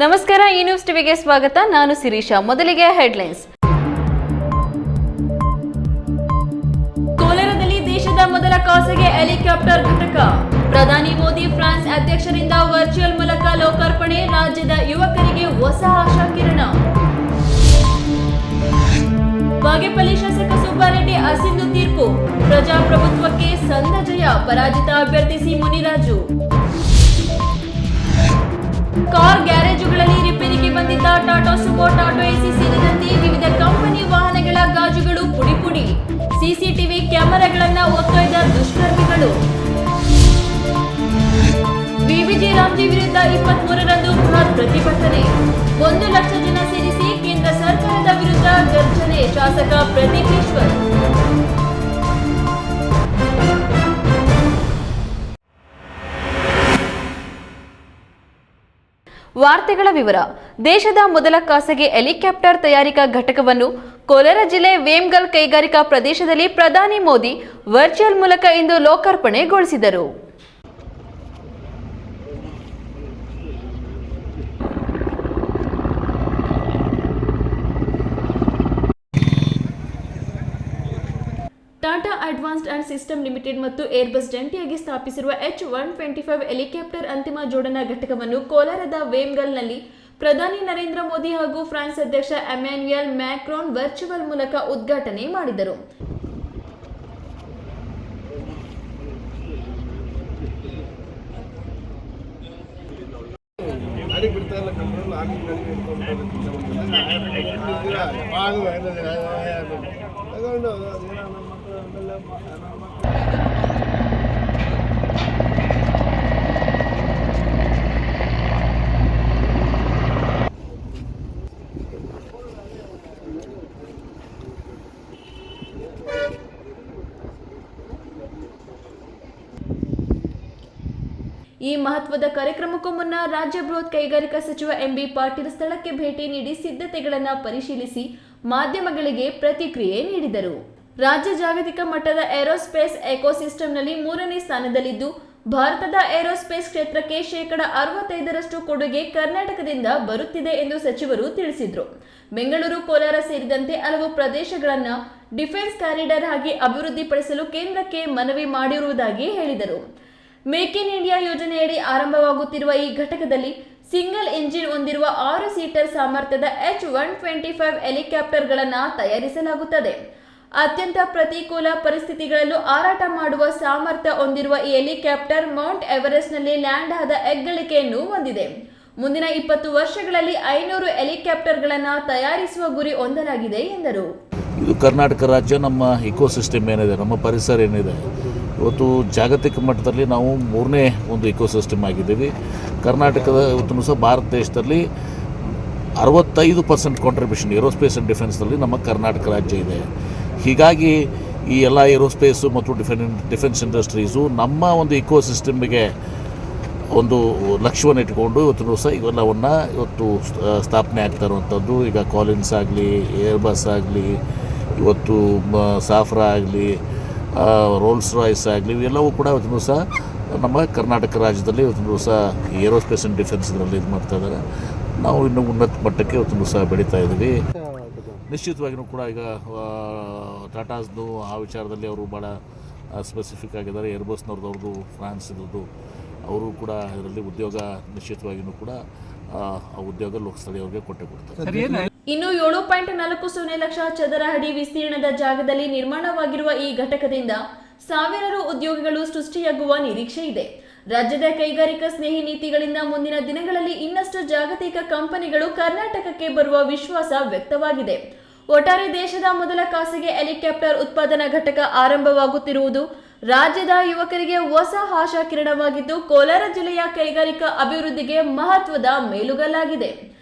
ನಮಸ್ಕಾರ, ಈ ನ್ಯೂಸ್ ಟಿವಿಗೆ ಸ್ವಾಗತ. ನಾನು ಶಿರೀಷಾ. ಮೊದಲಿಗೆ ಹೆಡ್ಲೈನ್ಸ್. ಕೋಲಾರದಲ್ಲಿ ದೇಶದ ಮೊದಲ ಖಾಸಗಿ ಹೆಲಿಕಾಪ್ಟರ್ ಘಟಕ. ಪ್ರಧಾನಿ ಮೋದಿ ಫ್ರಾನ್ಸ್ ಅಧ್ಯಕ್ಷರಿಂದ ವರ್ಚುವಲ್ ಮೂಲಕ ಲೋಕಾರ್ಪಣೆ. ರಾಜ್ಯದ ಯುವಕರಿಗೆ ಹೊಸ ಆಶಾ ಕಿರಣ. ಬಾಗೇಪಲ್ಲಿ ಶಾಸಕ ಸುಬ್ಬಾರೆಡ್ಡಿ ಅಸಿಂಧು ತೀರ್ಪು. ಪ್ರಜಾಪ್ರಭುತ್ವಕ್ಕೆ ಸಂದ ಜಯ. ಪರಾಜಿತ ಅಭ್ಯರ್ಥಿ ಸಿ ಮುನಿರಾಜು. ಕಾರ್ ಗ್ಯಾರೇಜುಗಳಲ್ಲಿ ರಿಪೇರಿಗೆ ಬಂದಿದ್ದ ಟಾಟಾ ಸುಮೋ, ಟಾಟಾ ಎಸಿ ಸೇರಿದಂತೆ ವಿವಿಧ ಕಂಪನಿ ವಾಹನಗಳ ಗಾಜುಗಳು ಪುಡಿ ಪುಡಿ. ಸಿಸಿಟಿವಿ ಕ್ಯಾಮೆರಾಗಳನ್ನು ಒತ್ತೊಯ್ದ ದುಷ್ಕರ್ಮಿಗಳು. ವಿವಿಜಿ ರಾಮ್ಜಿ ವಿರುದ್ಧ 23ರಂದು ಬೃಹತ್ ಪ್ರತಿಭಟನೆ. 1 ಲಕ್ಷ ಜನ ಸೇರಿಸಿ ಕೇಂದ್ರ ಸರ್ಕಾರದ ವಿರುದ್ಧ ಗರ್ಜನೆ. ಶಾಸಕ ಪ್ರದೀಪ್ ಈಶ್ವರ್. ವಾರ್ತೆಗಳ ವಿವರ. ದೇಶದ ಮೊದಲ ಖಾಸಗಿ ಹೆಲಿಕಾಪ್ಟರ್ ತಯಾರಿಕಾ ಘಟಕವನ್ನು ಕೋಲಾರ ಜಿಲ್ಲೆ ವೇಮಗಲ್ ಕೈಗಾರಿಕಾ ಪ್ರದೇಶದಲ್ಲಿ ಪ್ರಧಾನಿ ಮೋದಿ ವರ್ಚುವಲ್ ಮೂಲಕ ಇಂದು ಲೋಕಾರ್ಪಣೆಗೊಳಿಸಿದರು. Tata advanced and system limited ಮತ್ತು ಏರ್ಬಸ್ ಜಂಟಿಯಾಗಿ ಸ್ಥಾಪಿಸಿರುವ H-125 ಹೆಲಿಕಾಪ್ಟರ್ ಅಂತಿಮ ಜೋಡಣಾ ಘಟಕವನ್ನು ಕೋಲಾರದ ವೇಮಗಲ್ನಲ್ಲಿ ಪ್ರಧಾನಿ ನರೇಂದ್ರ ಮೋದಿ ಹಾಗೂ ಫ್ರಾನ್ಸ್ ಅಧ್ಯಕ್ಷ ಎಮ್ಯಾನ್ಯುಯಲ್ ಮ್ಯಾಕ್ರಾನ್ ವರ್ಚುವಲ್ ಮೂಲಕ ಉದ್ಘಾಟನೆ ಮಾಡಿದರು. ಈ ಮಹತ್ವದ ಕಾರ್ಯಕ್ರಮಕ್ಕೂ ಮುನ್ನ ರಾಜ್ಯ ಬೃಹತ್ ಕೈಗಾರಿಕಾ ಸಚಿವ ಎಂಬಿ ಪಾಟೀಲ್ ಸ್ಥಳಕ್ಕೆ ಭೇಟಿ ನೀಡಿ ಸಿದ್ಧತೆಗಳನ್ನು ಪರಿಶೀಲಿಸಿ ಮಾಧ್ಯಮಗಳಿಗೆ ಪ್ರತಿಕ್ರಿಯೆ ನೀಡಿದರು. ರಾಜ್ಯ ಜಾಗತಿಕ ಮಟ್ಟದ ಏರೋಸ್ಪೇಸ್ ಎಕೋಸಿಸ್ಟಂನಲ್ಲಿ 3ನೇ ಸ್ಥಾನದಲ್ಲಿದ್ದು, ಭಾರತದ ಏರೋಸ್ಪೇಸ್ ಕ್ಷೇತ್ರಕ್ಕೆ 65% ಕೊಡುಗೆ ಕರ್ನಾಟಕದಿಂದ ಬರುತ್ತಿದೆ ಎಂದು ಸಚಿವರು ತಿಳಿಸಿದರು. ಬೆಂಗಳೂರು, ಕೋಲಾರ ಸೇರಿದಂತೆ ಹಲವು ಪ್ರದೇಶಗಳನ್ನು ಡಿಫೆನ್ಸ್ ಕಾರಿಡಾರ್ ಆಗಿ ಅಭಿವೃದ್ಧಿಪಡಿಸಲು ಕೇಂದ್ರಕ್ಕೆ ಮನವಿ ಮಾಡಿರುವುದಾಗಿ ಹೇಳಿದರು. ಮೇಕ್ ಇನ್ ಇಂಡಿಯಾ ಯೋಜನೆಯಡಿ ಆರಂಭವಾಗುತ್ತಿರುವ ಈ ಘಟಕದಲ್ಲಿ ಸಿಂಗಲ್ ಇಂಜಿನ್ ಹೊಂದಿರುವ 6 ಸೀಟರ್ ಸಾಮರ್ಥ್ಯದ H-125 ಹೆಲಿಕಾಪ್ಟರ್ಗಳನ್ನು ತಯಾರಿಸಲಾಗುತ್ತದೆ. ಅತ್ಯಂತ ಪ್ರತಿಕೂಲ ಪರಿಸ್ಥಿತಿಗಳಲ್ಲೂ ಹಾರಾಟ ಮಾಡುವ ಸಾಮರ್ಥ್ಯ ಹೊಂದಿರುವ ಈ ಹೆಲಿಕಾಪ್ಟರ್ ಮೌಂಟ್ ಎವರೆಸ್ಟ್ನಲ್ಲಿ ಲ್ಯಾಂಡ್ ಆದ ಹೆಗ್ಗಳಿಕೆಯನ್ನು ಹೊಂದಿದೆ. ಮುಂದಿನ 20 ವರ್ಷಗಳಲ್ಲಿ 500 ಹೆಲಿಕಾಪ್ಟರ್ಗಳನ್ನು ತಯಾರಿಸುವ ಗುರಿ ಹೊಂದಲಾಗಿದೆ ಎಂದರು. ಇದು ಕರ್ನಾಟಕ ರಾಜ್ಯ, ನಮ್ಮ ಇಕೋಸಿಸ್ಟಮ್ ಏನಿದೆ, ನಮ್ಮ ಪರಿಸರ ಏನಿದೆ, ಇವತ್ತು ಜಾಗತಿಕ ಮಟ್ಟದಲ್ಲಿ ನಾವು 3ನೇ ಒಂದು ಇಕೋಸಿಸ್ಟಮ್ ಆಗಿದ್ದೀವಿ. ಕರ್ನಾಟಕದ ಇವತ್ತು ಸಹ ಭಾರತ ದೇಶದಲ್ಲಿ 65% ಕಾಂಟ್ರಿಬ್ಯೂಷನ್ ಏರೋಸ್ಪೇಸ್ ಆ್ಯಂಡ್ ಡಿಫೆನ್ಸ್ನಲ್ಲಿ ನಮ್ಮ ಕರ್ನಾಟಕ ರಾಜ್ಯ ಇದೆ. ಹೀಗಾಗಿ ಈ ಎಲ್ಲ ಏರೋಸ್ಪೇಸು ಮತ್ತು ಡಿಫೆನ್ಸ್ ಇಂಡಸ್ಟ್ರೀಸು ನಮ್ಮ ಒಂದು ಇಕೋಸಿಸ್ಟಮ್ಗೆ ಒಂದು ಲಕ್ಷ್ಯವನ್ನು ಇಟ್ಕೊಂಡು ಇವತ್ತು ಸಹ ಇವೆಲ್ಲವನ್ನು ಇವತ್ತು ಸ್ಥಾಪನೆ ಆಗ್ತಾ ಇರುವಂಥದ್ದು. ಈಗ ಕಾಲಿನ್ಸ್ ಆಗಲಿ, ಏರ್ಬಸ್ ಆಗಲಿ, ಇವತ್ತು ಸಾಫ್ರಾ ಆಗಲಿ, ರೋಲ್ಸ್ ರಾಯ್ಸ್ ಆಗಲಿ, ಇವೆಲ್ಲವೂ ಕೂಡ ಇವತ್ತು ಸಹ ನಮ್ಮ ಕರ್ನಾಟಕ ರಾಜ್ಯದಲ್ಲಿ ಇವತ್ತು ಸಹ ಏರೋಸ್ಪೇಸ್ ಆ್ಯಂಡ್ ಡಿಫೆನ್ಸ್ ಇದರಲ್ಲಿ ಇದು ಮಾಡ್ತಾ ಇದ್ದಾರೆ. ನಾವು ಇನ್ನೂ ಉನ್ನತ ಮಟ್ಟಕ್ಕೆ ಇವತ್ತು ಸಹ ಬೆಳೀತಾ ಇದ್ದೀವಿ. ನಿಶ್ಚಿತವಾಗಿಯೂ ಕೂಡ ಈಗ ಟಾಟಾಸ್ದು ಆ ವಿಚಾರದಲ್ಲಿ ಅವರು ಭಾಳ ಸ್ಪೆಸಿಫಿಕ್ ಆಗಿದ್ದಾರೆ. ಏರ್ಬಸ್ನವ್ರದ್ದು, ಫ್ರಾನ್ಸ್ ಇದ್ದು ಅವರು ಕೂಡ ಇದರಲ್ಲಿ ಉದ್ಯೋಗ ನಿಶ್ಚಿತವಾಗಿಯೂ ಕೂಡ ಆ ಉದ್ಯೋಗ ಲೋಕಸ್ಥಳೀಯರಿಗೆ ಕೊಡ್ತಾರೆ. ಇನ್ನು 7.40 ಲಕ್ಷ ಚದರ ಅಡಿ ವಿಸ್ತೀರ್ಣದ ಜಾಗದಲ್ಲಿ ನಿರ್ಮಾಣವಾಗಿರುವ ಈ ಘಟಕದಿಂದ ಸಾವಿರಾರು ಉದ್ಯೋಗಗಳು ಸೃಷ್ಟಿಯಾಗುವ ನಿರೀಕ್ಷೆ ಇದೆ. ರಾಜ್ಯದ ಕೈಗಾರಿಕಾ ಸ್ನೇಹಿ ನೀತಿಗಳಿಂದ ಮುಂದಿನ ದಿನಗಳಲ್ಲಿ ಇನ್ನಷ್ಟು ಜಾಗತಿಕ ಕಂಪನಿಗಳು ಕರ್ನಾಟಕಕ್ಕೆ ಬರುವ ವಿಶ್ವಾಸ ವ್ಯಕ್ತವಾಗಿದೆ. ಒಟ್ಟಾರೆ ದೇಶದ ಮೊದಲ ಖಾಸಗಿ ಹೆಲಿಕಾಪ್ಟರ್ ಉತ್ಪಾದನಾ ಘಟಕ ಆರಂಭವಾಗುತ್ತಿರುವುದು ರಾಜ್ಯದ ಯುವಕರಿಗೆ ಹೊಸ ಆಶಾ ಕಿರಣವಾಗಿದ್ದು, ಕೋಲಾರ ಜಿಲ್ಲೆಯ ಕೈಗಾರಿಕಾ ಅಭಿವೃದ್ಧಿಗೆ ಮಹತ್ವದ ಮೇಲುಗಲ್ಲಾಗಿದೆ.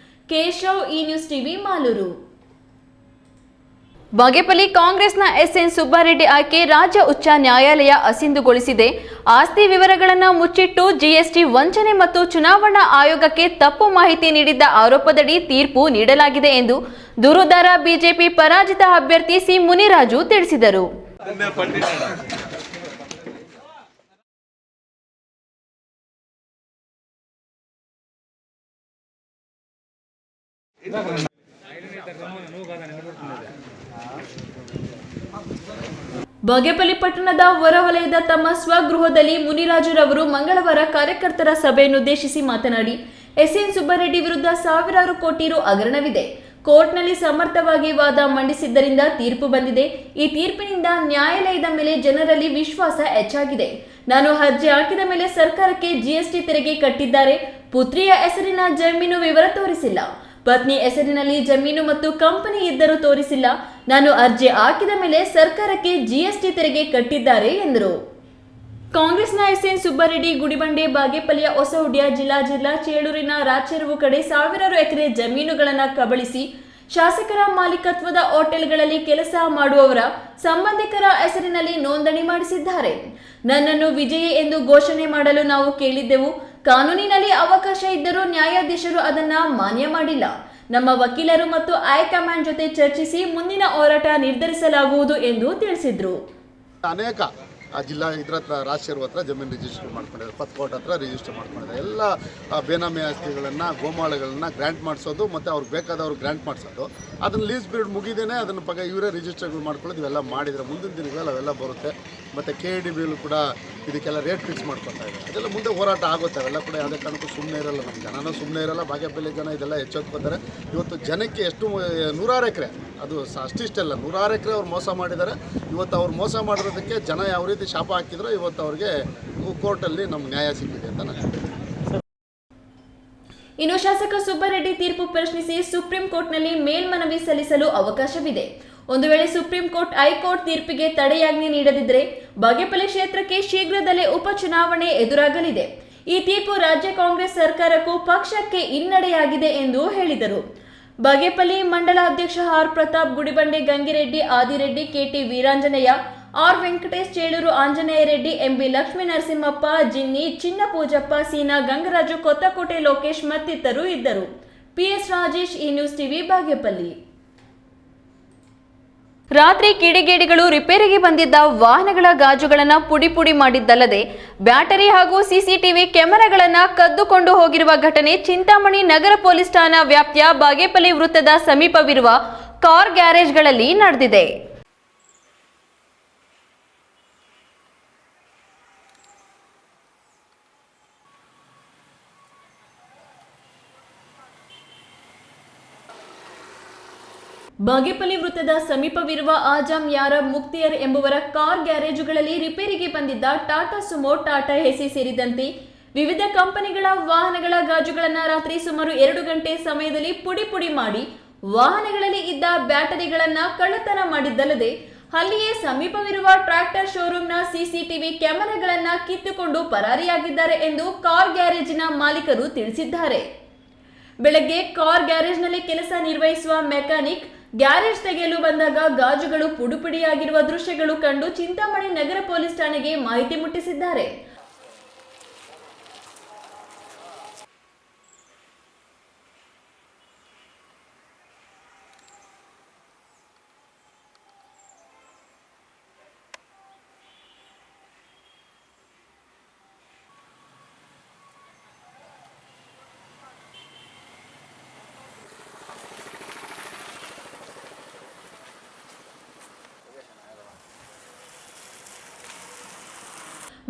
ಕೇಶವ್, ಈ ನ್ಯೂಸ್ ಟಿವಿ, ಮಾಲೂರು. ಬಾಗೇಪಲ್ಲಿ ಕಾಂಗ್ರೆಸ್ನ ಎಸ್ಎನ್ ಸುಬ್ಬಾರೆಡ್ಡಿ ಆಯ್ಕೆ ರಾಜ್ಯ ಉಚ್ಚ ನ್ಯಾಯಾಲಯ ಅಸಿಂಧುಗೊಳಿಸಿದೆ. ಆಸ್ತಿ ವಿವರಗಳನ್ನು ಮುಚ್ಚಿಟ್ಟು ಜಿಎಸ್ಟಿ ವಂಚನೆ ಮತ್ತು ಚುನಾವಣಾ ಆಯೋಗಕ್ಕೆ ತಪ್ಪು ಮಾಹಿತಿ ನೀಡಿದ್ದ ಆರೋಪದಡಿ ತೀರ್ಪು ನೀಡಲಾಗಿದೆ ಎಂದು ದೂರುದಾರ ಬಿಜೆಪಿ ಪರಾಜಿತ ಅಭ್ಯರ್ಥಿ ಸಿ ಮುನಿರಾಜು ತಿಳಿಸಿದರು. ಬಾಗೇಪಲ್ಲಿ ಪಟ್ಟಣದ ಹೊರವಲಯದ ತಮ್ಮ ಸ್ವಗೃಹದಲ್ಲಿ ಮುನಿರಾಜುರವರು ಮಂಗಳವಾರ ಕಾರ್ಯಕರ್ತರ ಸಭೆಯನ್ನುದ್ದೇಶಿಸಿ ಮಾತನಾಡಿ ಎಸ್ಎನ್ ಸುಬ್ಬಾರೆಡ್ಡಿ ವಿರುದ್ಧ ಸಾವಿರಾರು ಕೋಟಿ ರು ಹಗರಣವಿದೆ. ಕೋರ್ಟ್ನಲ್ಲಿ ಸಮರ್ಥವಾಗಿ ವಾದ ಮಂಡಿಸಿದ್ದರಿಂದ ತೀರ್ಪು ಬಂದಿದೆ. ಈ ತೀರ್ಪಿನಿಂದ ನ್ಯಾಯಾಲಯದ ಮೇಲೆ ಜನರಲ್ಲಿ ವಿಶ್ವಾಸ ಹೆಚ್ಚಾಗಿದೆ. ನಾನು ಅರ್ಜಿ ಹಾಕಿದ ಮೇಲೆ ಸರ್ಕಾರಕ್ಕೆ ಜಿಎಸ್ಟಿ ತೆರಿಗೆ ಕಟ್ಟಿದ್ದಾರೆ. ಪುತ್ರಿಯ ಹೆಸರಿನ ಜಮೀನು ವಿವರ ತೋರಿಸಿಲ್ಲ. ಪತ್ನಿ ಹೆಸರಿನಲ್ಲಿ ಜಮೀನು ಮತ್ತು ಕಂಪನಿ ಇದ್ದರೂ ತೋರಿಸಿಲ್ಲ. ನಾನು ಅರ್ಜಿ ಹಾಕಿದ ಮೇಲೆ ಸರ್ಕಾರಕ್ಕೆ ಜಿಎಸ್ಟಿ ತೆರಿಗೆ ಕಟ್ಟಿದ್ದಾರೆ ಎಂದರು. ಕಾಂಗ್ರೆಸ್ನ ಎಸ್ಎನ್ ಸುಬ್ಬಾರೆಡ್ಡಿ ಗುಡಿಬಂಡೆ ಬಾಗೇಪಲ್ಲಿಯ ಹೊಸಹುಡ್ಯ ಜಿಲ್ಲಾ ಚೇಳೂರಿನ ರಾಚೆರುವು ಕಡೆ ಸಾವಿರಾರು ಎಕರೆ ಜಮೀನುಗಳನ್ನು ಕಬಳಿಸಿ ಶಾಸಕರ ಮಾಲೀಕತ್ವದ ಹೋಟೆಲ್ಗಳಲ್ಲಿ ಕೆಲಸ ಮಾಡುವವರ ಸಂಬಂಧಿಕರ ಹೆಸರಿನಲ್ಲಿ ನೋಂದಣಿ ಮಾಡಿಸಿದ್ದಾರೆ. ನನ್ನನ್ನು ವಿಜಯಿ ಎಂದು ಘೋಷಣೆ ಮಾಡಲು ನಾವು ಕೇಳಿದ್ದೆವು. ಕಾನೂನಿನಲ್ಲಿ ಅವಕಾಶ ಇದ್ದರೂ ನ್ಯಾಯಾಧೀಶರು ಅದನ್ನ ಮಾನ್ಯ ಮಾಡಿಲ್ಲ. ನಮ್ಮ ವಕೀಲರು ಮತ್ತು ಹೈಕಮಾಂಡ್ ಜೊತೆ ಚರ್ಚಿಸಿ ಮುಂದಿನ ಹೋರಾಟ ನಿರ್ಧರಿಸಲಾಗುವುದು ಎಂದು ತಿಳಿಸಿದ್ರು. ಅನೇಕ ಜಿಲ್ಲಾ ಇದ್ರ ಹತ್ರ ರಾಜಶೇರು ಹತ್ರ ಜಮೀನು ರಿಜಿಸ್ಟರ್ ಮಾಡ್ಕೊಂಡಿದ್ದಾರೆ, ಪತ್ಕೋಟ್ ಹತ್ರ ರಿಜಿಸ್ಟರ್ ಮಾಡ್ಕೊಂಡಿದ್ದಾರೆ. ಎಲ್ಲ ಬೇನಾಮಿ ಆಸ್ತಿಗಳನ್ನು ಗೋಮಾಳಗಳನ್ನ ಗ್ರ್ಯಾಂಟ್ ಮಾಡಿಸೋದು ಮತ್ತು ಅವ್ರಿಗೆ ಬೇಕಾದವ್ರು ಗ್ರ್ಯಾಂಟ್ ಮಾಡಿಸೋದು, ಅದನ್ನು ಲೀಸ್ ಪೀರಿಯಡ್ ಮುಗಿದೇನೆ ಅದನ್ನು ಇವರೇ ರಿಜಿಸ್ಟರ್ಗಳು ಮಾಡ್ಕೊಳ್ಳೋದು ಇವೆಲ್ಲ ಮಾಡಿದರೆ ಮುಂದಿನ ದಿನಗಳಲ್ಲಿ ಅವೆಲ್ಲ ಬರುತ್ತೆ. ಮತ್ತು KEDBಯಲ್ಲೂ ಕೂಡ ಇದಕ್ಕೆಲ್ಲ ರೇಟ್ ಫಿಕ್ಸ್ ಮಾಡ್ಕೊತಾ ಇದೆ. ಅದೆಲ್ಲ ಮುಂದೆ ಹೋರಾಟ ಆಗುತ್ತೆ. ಅವೆಲ್ಲ ಕೂಡ ಯಾವುದೇ ಕಾರಣಕ್ಕೂ ಸುಮ್ಮನೆ ಇರಲ್ಲ. ನಮ್ಮ ಜನನೂ ಸುಮ್ಮನೆ ಇರಲ್ಲ. ಬಾಗೇಪಲ್ಲಿ ಜನ ಇದೆಲ್ಲ ಹೆಚ್ಚೋದ್ಕೋತಾರೆ. ಇವತ್ತು ಜನಕ್ಕೆ ಎಷ್ಟು 100 ಎಕರೆ, ಅದು ಅಷ್ಟಿಷ್ಟಲ್ಲ, 100 ಎಕರೆ ಅವ್ರು ಮೋಸ ಮಾಡಿದ್ದಾರೆ. ಇವತ್ತು ಅವ್ರು ಮೋಸ ಮಾಡಿರೋದಕ್ಕೆ ಜನ ಯಾವ ರೀತಿ ಶಾಪ ಹಾಕಿದ್ರು, ಇವತ್ತು ಅವ್ರಿಗೆ ಕೋರ್ಟಲ್ಲಿ ನಮ್ಗೆ ನ್ಯಾಯ ಸಿಕ್ಕಿದೆ ಅಂತ ನಾನು ಹೇಳ್ತೀನಿ. ಇನ್ನು ಶಾಸಕ ಸುಬ್ಬಾರೆಡ್ಡಿ ತೀರ್ಪು ಪ್ರಶ್ನಿಸಿ ಸುಪ್ರೀಂ ಕೋರ್ಟ್ನಲ್ಲಿ ಮೇಲ್ಮನವಿ ಸಲ್ಲಿಸಲು ಅವಕಾಶವಿದೆ. ಒಂದು ವೇಳೆ ಸುಪ್ರೀಂ ಕೋರ್ಟ್ ಹೈಕೋರ್ಟ್ ತೀರ್ಪಿಗೆ ತಡೆಯಾಜ್ಞೆ ನೀಡದಿದ್ದರೆ ಬಾಗೇಪಲ್ಲಿ ಕ್ಷೇತ್ರಕ್ಕೆ ಶೀಘ್ರದಲ್ಲೇ ಉಪಚುನಾವಣೆ ಎದುರಾಗಲಿದೆ. ಈ ತೀರ್ಪು ರಾಜ್ಯ ಕಾಂಗ್ರೆಸ್ ಸರ್ಕಾರಕ್ಕೂ ಪಕ್ಷಕ್ಕೆ ಹಿನ್ನಡೆಯಾಗಿದೆ ಎಂದು ಹೇಳಿದರು. ಬಾಗೇಪಲ್ಲಿ ಮಂಡಲ ಅಧ್ಯಕ್ಷ R Pratap, Gudibande Gangireddy, Adireddy, KT Veeranjaneya, R Venkatesh, Chelur Anjaneya Reddy, MB Lakshmi Narasimhappa, Jinni, Chinna Pujappa, ಸೀನಾ ಗಂಗರಾಜು, ಕೊತ್ತಕೋಟೆ ಲೋಕೇಶ್ ಮತ್ತಿತರರು ಇದ್ದರು. PS ರಾಜೇಶ್, ಈ ನ್ಯೂಸ್ ಟಿವಿ, ಬಾಗೇಪಲ್ಲಿ. ರಾತ್ರಿ ಕಿಡಿಗೇಡಿಗಳು ರಿಪೇರಿಗೆ ಬಂದಿದ್ದ ವಾಹನಗಳ ಗಾಜುಗಳನ್ನು ಪುಡಿ ಮಾಡಿದ್ದಲ್ಲದೆ ಬ್ಯಾಟರಿ ಹಾಗೂ CCTV ಕ್ಯಾಮೆರಾಗಳನ್ನು ಕದ್ದುಕೊಂಡು ಹೋಗಿರುವ ಘಟನೆ ಚಿಂತಾಮಣಿ ನಗರ ಪೊಲೀಸ್ ಠಾಣಾ ವ್ಯಾಪ್ತಿಯ ಬಾಗೇಪಲ್ಲಿ ವೃತ್ತದ ಸಮೀಪವಿರುವ ಕಾರ್ ಗ್ಯಾರೇಜ್ಗಳಲ್ಲಿ ನಡೆದಿದೆ. ಬಾಗೇಪಲ್ಲಿ ವೃತ್ತದ ಸಮೀಪವಿರುವ ಆಜಾಮ್ ಯಾರಬ್ ಮುಕ್ತಿಯರ್ ಎಂಬುವರ ಕಾರ್ ಗ್ಯಾರೇಜುಗಳಲ್ಲಿ ರಿಪೇರಿಗೆ ಬಂದಿದ್ದ ಟಾಟಾ ಸುಮೋ, ಟಾಟಾ ಎಸಿ ಸೇರಿದಂತೆ ವಿವಿಧ ಕಂಪನಿಗಳ ವಾಹನಗಳ ಗಾಜುಗಳನ್ನು ರಾತ್ರಿ ಸುಮಾರು 2 ಗಂಟೆ ಸಮಯದಲ್ಲಿ ಪುಡಿ ಮಾಡಿ ವಾಹನಗಳಲ್ಲಿ ಇದ್ದ ಬ್ಯಾಟರಿಗಳನ್ನು ಕಳ್ಳತನ ಮಾಡಿದ್ದಲ್ಲದೆ ಅಲ್ಲಿಯೇ ಸಮೀಪವಿರುವ ಟ್ರ್ಯಾಕ್ಟರ್ ಶೋರೂಮ್ನ CCTV ಕ್ಯಾಮೆರಾಗಳನ್ನು ಕಿತ್ತುಕೊಂಡು ಪರಾರಿಯಾಗಿದ್ದಾರೆ ಎಂದು ಕಾರ್ ಗ್ಯಾರೇಜಿನ ಮಾಲೀಕರು ತಿಳಿಸಿದ್ದಾರೆ. ಬೆಳಗ್ಗೆ ಕಾರ್ ಗ್ಯಾರೇಜ್ನಲ್ಲಿ ಕೆಲಸ ನಿರ್ವಹಿಸುವ ಮೆಕ್ಯಾನಿಕ್ ಗ್ಯಾರೇಜ್ ತೆಗೆಯಲು ಬಂದಾಗ ಗಾಜುಗಳು ಪುಡಿಯಾಗಿರುವ ದೃಶ್ಯಗಳು ಕಂಡು ಚಿಂತಾಮಣಿ ನಗರ ಪೊಲೀಸ್ ಠಾಣೆಗೆ ಮಾಹಿತಿ ಮುಟ್ಟಿಸಿದ್ದಾರೆ.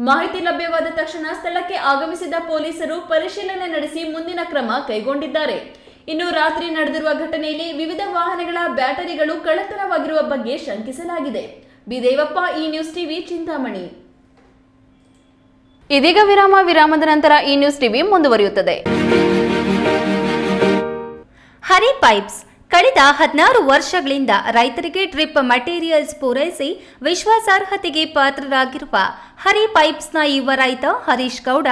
ಮಾಹಿತಿ ಲಭ್ಯವಾದ ತಕ್ಷಣ ಸ್ಥಳಕ್ಕೆ ಆಗಮಿಸಿದ ಪೊಲೀಸರು ಪರಿಶೀಲನೆ ನಡೆಸಿ ಮುಂದಿನ ಕ್ರಮ ಕೈಗೊಂಡಿದ್ದಾರೆ. ಇನ್ನು ರಾತ್ರಿ ನಡೆದಿರುವ ಘಟನೆಯಲ್ಲಿ ವಿವಿಧ ವಾಹನಗಳ ಬ್ಯಾಟರಿಗಳು ಕಳ್ಳತನವಾಗಿರುವ ಬಗ್ಗೆ ಶಂಕಿಸಲಾಗಿದೆ. ದೇವಪ್ಪ, ಈ ನ್ಯೂಸ್ ಟಿವಿ, ಚಿಂತಾಮಣಿ. ಇದೀಗ ವಿರಾಮದ ನಂತರ ಈ ನ್ಯೂಸ್ ಟಿವಿ ಮುಂದುವರಿಯುತ್ತದೆ. ಹರಿ ಪೈಪ್ಸ್ ಕಳೆದ 16 ವರ್ಷಗಳಿಂದ ರೈತರಿಗೆ ಡ್ರಿಪ್ ಮಟೀರಿಯಲ್ಸ್ ಪೂರೈಸಿ ವಿಶ್ವಾಸಾರ್ಹತೆಗೆ ಪಾತ್ರರಾಗಿರುವ ಹರಿ ಪೈಪ್ಸ್ನ ಯುವ ರೈತ ಹರೀಶ್ ಗೌಡ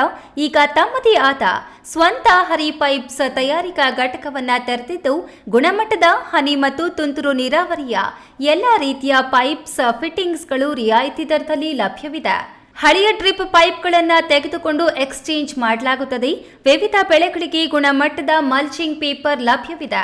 ಈಗ ತಮ್ಮದೇ ಆದ ಸ್ವಂತ ಹರಿ ಪೈಪ್ಸ್ ತಯಾರಿಕಾ ಘಟಕವನ್ನು ತೆರೆದಿದ್ದು ಗುಣಮಟ್ಟದ ಹನಿ ಮತ್ತು ತುಂತುರು ನೀರಾವರಿಯ ಎಲ್ಲ ರೀತಿಯ ಪೈಪ್ಸ್ ಫಿಟ್ಟಿಂಗ್ಸ್ಗಳು ರಿಯಾಯಿತಿ ದರದಲ್ಲಿ ಲಭ್ಯವಿದೆ. ಹಳೆಯ ಡ್ರಿಪ್ ಪೈಪ್ಗಳನ್ನು ತೆಗೆದುಕೊಂಡು ಎಕ್ಸ್ಚೇಂಜ್ ಮಾಡಲಾಗುತ್ತದೆ. ವಿವಿಧ ಬೆಳೆಗಳಿಗೆ ಗುಣಮಟ್ಟದ ಮಲ್ಚಿಂಗ್ ಪೇಪರ್ ಲಭ್ಯವಿದೆ.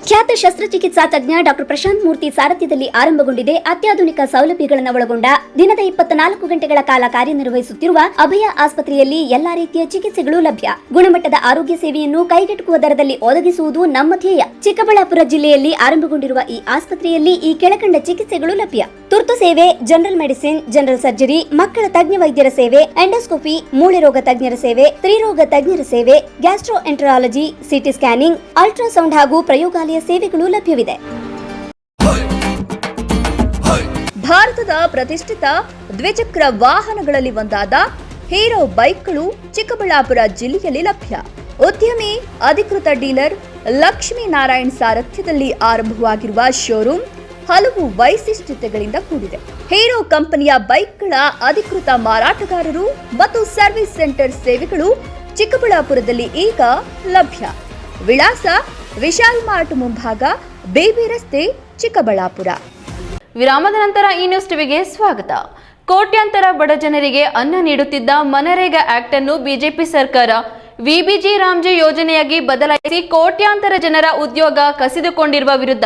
ಖ್ಯಾತ ಶಸ್ತ್ರಚಿಕಿತ್ಸಾ ತಜ್ಞ ಡಾಕ್ಟರ್ ಪ್ರಶಾಂತ್ ಮೂರ್ತಿ ಸಾರಥ್ಯದಲ್ಲಿ ಆರಂಭಗೊಂಡಿದೆ. ಅತ್ಯಾಧುನಿಕ ಸೌಲಭ್ಯಗಳನ್ನು ಒಳಗೊಂಡ ದಿನದ 24 ಗಂಟೆಗಳ ಕಾಲ ಕಾರ್ಯನಿರ್ವಹಿಸುತ್ತಿರುವ ಅಭಯ ಆಸ್ಪತ್ರೆಯಲ್ಲಿ ಎಲ್ಲಾ ರೀತಿಯ ಚಿಕಿತ್ಸೆಗಳು ಲಭ್ಯ. ಗುಣಮಟ್ಟದ ಆರೋಗ್ಯ ಸೇವೆಯನ್ನು ಕೈಗೆಟುಕುವ ದರದಲ್ಲಿ ಒದಗಿಸುವುದು ನಮ್ಮ ಧ್ಯೇಯ. ಚಿಕ್ಕಬಳ್ಳಾಪುರ ಜಿಲ್ಲೆಯಲ್ಲಿ ಆರಂಭಗೊಂಡಿರುವ ಈ ಆಸ್ಪತ್ರೆಯಲ್ಲಿ ಈ ಕೆಳಕಂಡ ಚಿಕಿತ್ಸೆಗಳು ಲಭ್ಯ: ತುರ್ತು ಸೇವೆ, ಜನರಲ್ ಮೆಡಿಸಿನ್, ಜನರಲ್ ಸರ್ಜರಿ, ಮಕ್ಕಳ ತಜ್ಞ ವೈದ್ಯರ ಸೇವೆ, ಎಂಡೋಸ್ಕೋಪಿ, ಮೂಳೆ ರೋಗ ತಜ್ಞರ ಸೇವೆ, ಸ್ತ್ರೀರೋಗ ತಜ್ಞರ ಸೇವೆ, gastro enterology, CT scanning, ultrasound ಹಾಗೂ ಪ್ರಯೋಗಾಲಯ ಸೇವೆಗಳು ಲಭ್ಯವಿದೆ. ಭಾರತದ ಪ್ರತಿಷ್ಠಿತ ದ್ವಿಚಕ್ರ ವಾಹನಗಳಲ್ಲಿ ಒಂದಾದ ಹೀರೋ ಬೈಕ್ಗಳು ಚಿಕ್ಕಬಳ್ಳಾಪುರ ಜಿಲ್ಲೆಯಲ್ಲಿ ಲಭ್ಯ. ಉದ್ಯಮಿ ಅಧಿಕೃತ ಡೀಲರ್ ಲಕ್ಷ್ಮೀನಾರಾಯಣ್ ಸಾರಥ್ಯದಲ್ಲಿ ಆರಂಭವಾಗಿರುವ ಶೋರೂಮ್ ಹಲವು ವೈಶಿಷ್ಟ್ಯತೆಗಳಿಂದ ಕೂಡಿದೆ. ಹೀರೋ ಕಂಪನಿಯ ಬೈಕ್ಗಳ ಅಧಿಕೃತ ಮಾರಾಟಗಾರರು ಮತ್ತು ಸರ್ವಿಸ್ ಸೆಂಟರ್ ಸೇವೆಗಳು ಚಿಕ್ಕಬಳ್ಳಾಪುರದಲ್ಲಿ ಈಗ ಲಭ್ಯ. ವಿಳಾಸ: ವಿಶಾಲ್ ಮಾರ್ಟ್ ಮುಂಭಾಗ, ಬೇಬಿ ರಸ್ತೆ, ಚಿಕ್ಕಬಳ್ಳಾಪುರ. ವಿರಾಮದ ನಂತರ ಈ ನ್ಯೂಸ್ ಟಿವಿಗೆ ಸ್ವಾಗತ. ಕೋಟ್ಯಾಂತರ ಬಡ ಜನರಿಗೆ ಅನ್ನ ನೀಡುತ್ತಿದ್ದ ಮನರೇಗಾ ಆಕ್ಟ್ ಅನ್ನು ಬಿಜೆಪಿ ಸರ್ಕಾರ ವಿಬಿಜಿ ರಾಮ್ಜಿ ಯೋಜನೆಯಾಗಿ ಬದಲಾಯಿಸಿ ಕೋಟ್ಯಾಂತರ ಜನರ ಉದ್ಯೋಗ ಕಸಿದುಕೊಂಡಿರುವ ವಿರುದ್ಧ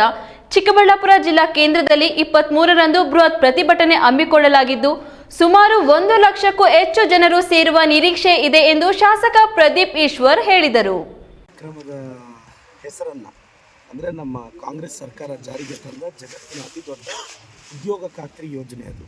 ಚಿಕ್ಕಬಳ್ಳಾಪುರ ಜಿಲ್ಲಾ ಕೇಂದ್ರದಲ್ಲಿ 23ರಂದು ಬೃಹತ್ ಪ್ರತಿಭಟನೆ ಹಮ್ಮಿಕೊಳ್ಳಲಾಗಿದ್ದು, ಸುಮಾರು 1 ಲಕ್ಷಕ್ಕೂ ಹೆಚ್ಚು ಜನರು ಸೇರುವ ನಿರೀಕ್ಷೆ ಇದೆ ಎಂದು ಶಾಸಕ ಪ್ರದೀಪ್ ಈಶ್ವರ್ ಹೇಳಿದರು. ಕಾರ್ಯಕ್ರಮದ ಹೆಸರನ್ನು ಅಂದರೆ ನಮ್ಮ ಕಾಂಗ್ರೆಸ್ ಸರ್ಕಾರ ಜಾರಿಗೆ ತಂದ ಜಗತ್ತಿನ ಅತಿ ದೊಡ್ಡ ಉದ್ಯೋಗ ಖಾತ್ರಿ ಯೋಜನೆ ಅದು.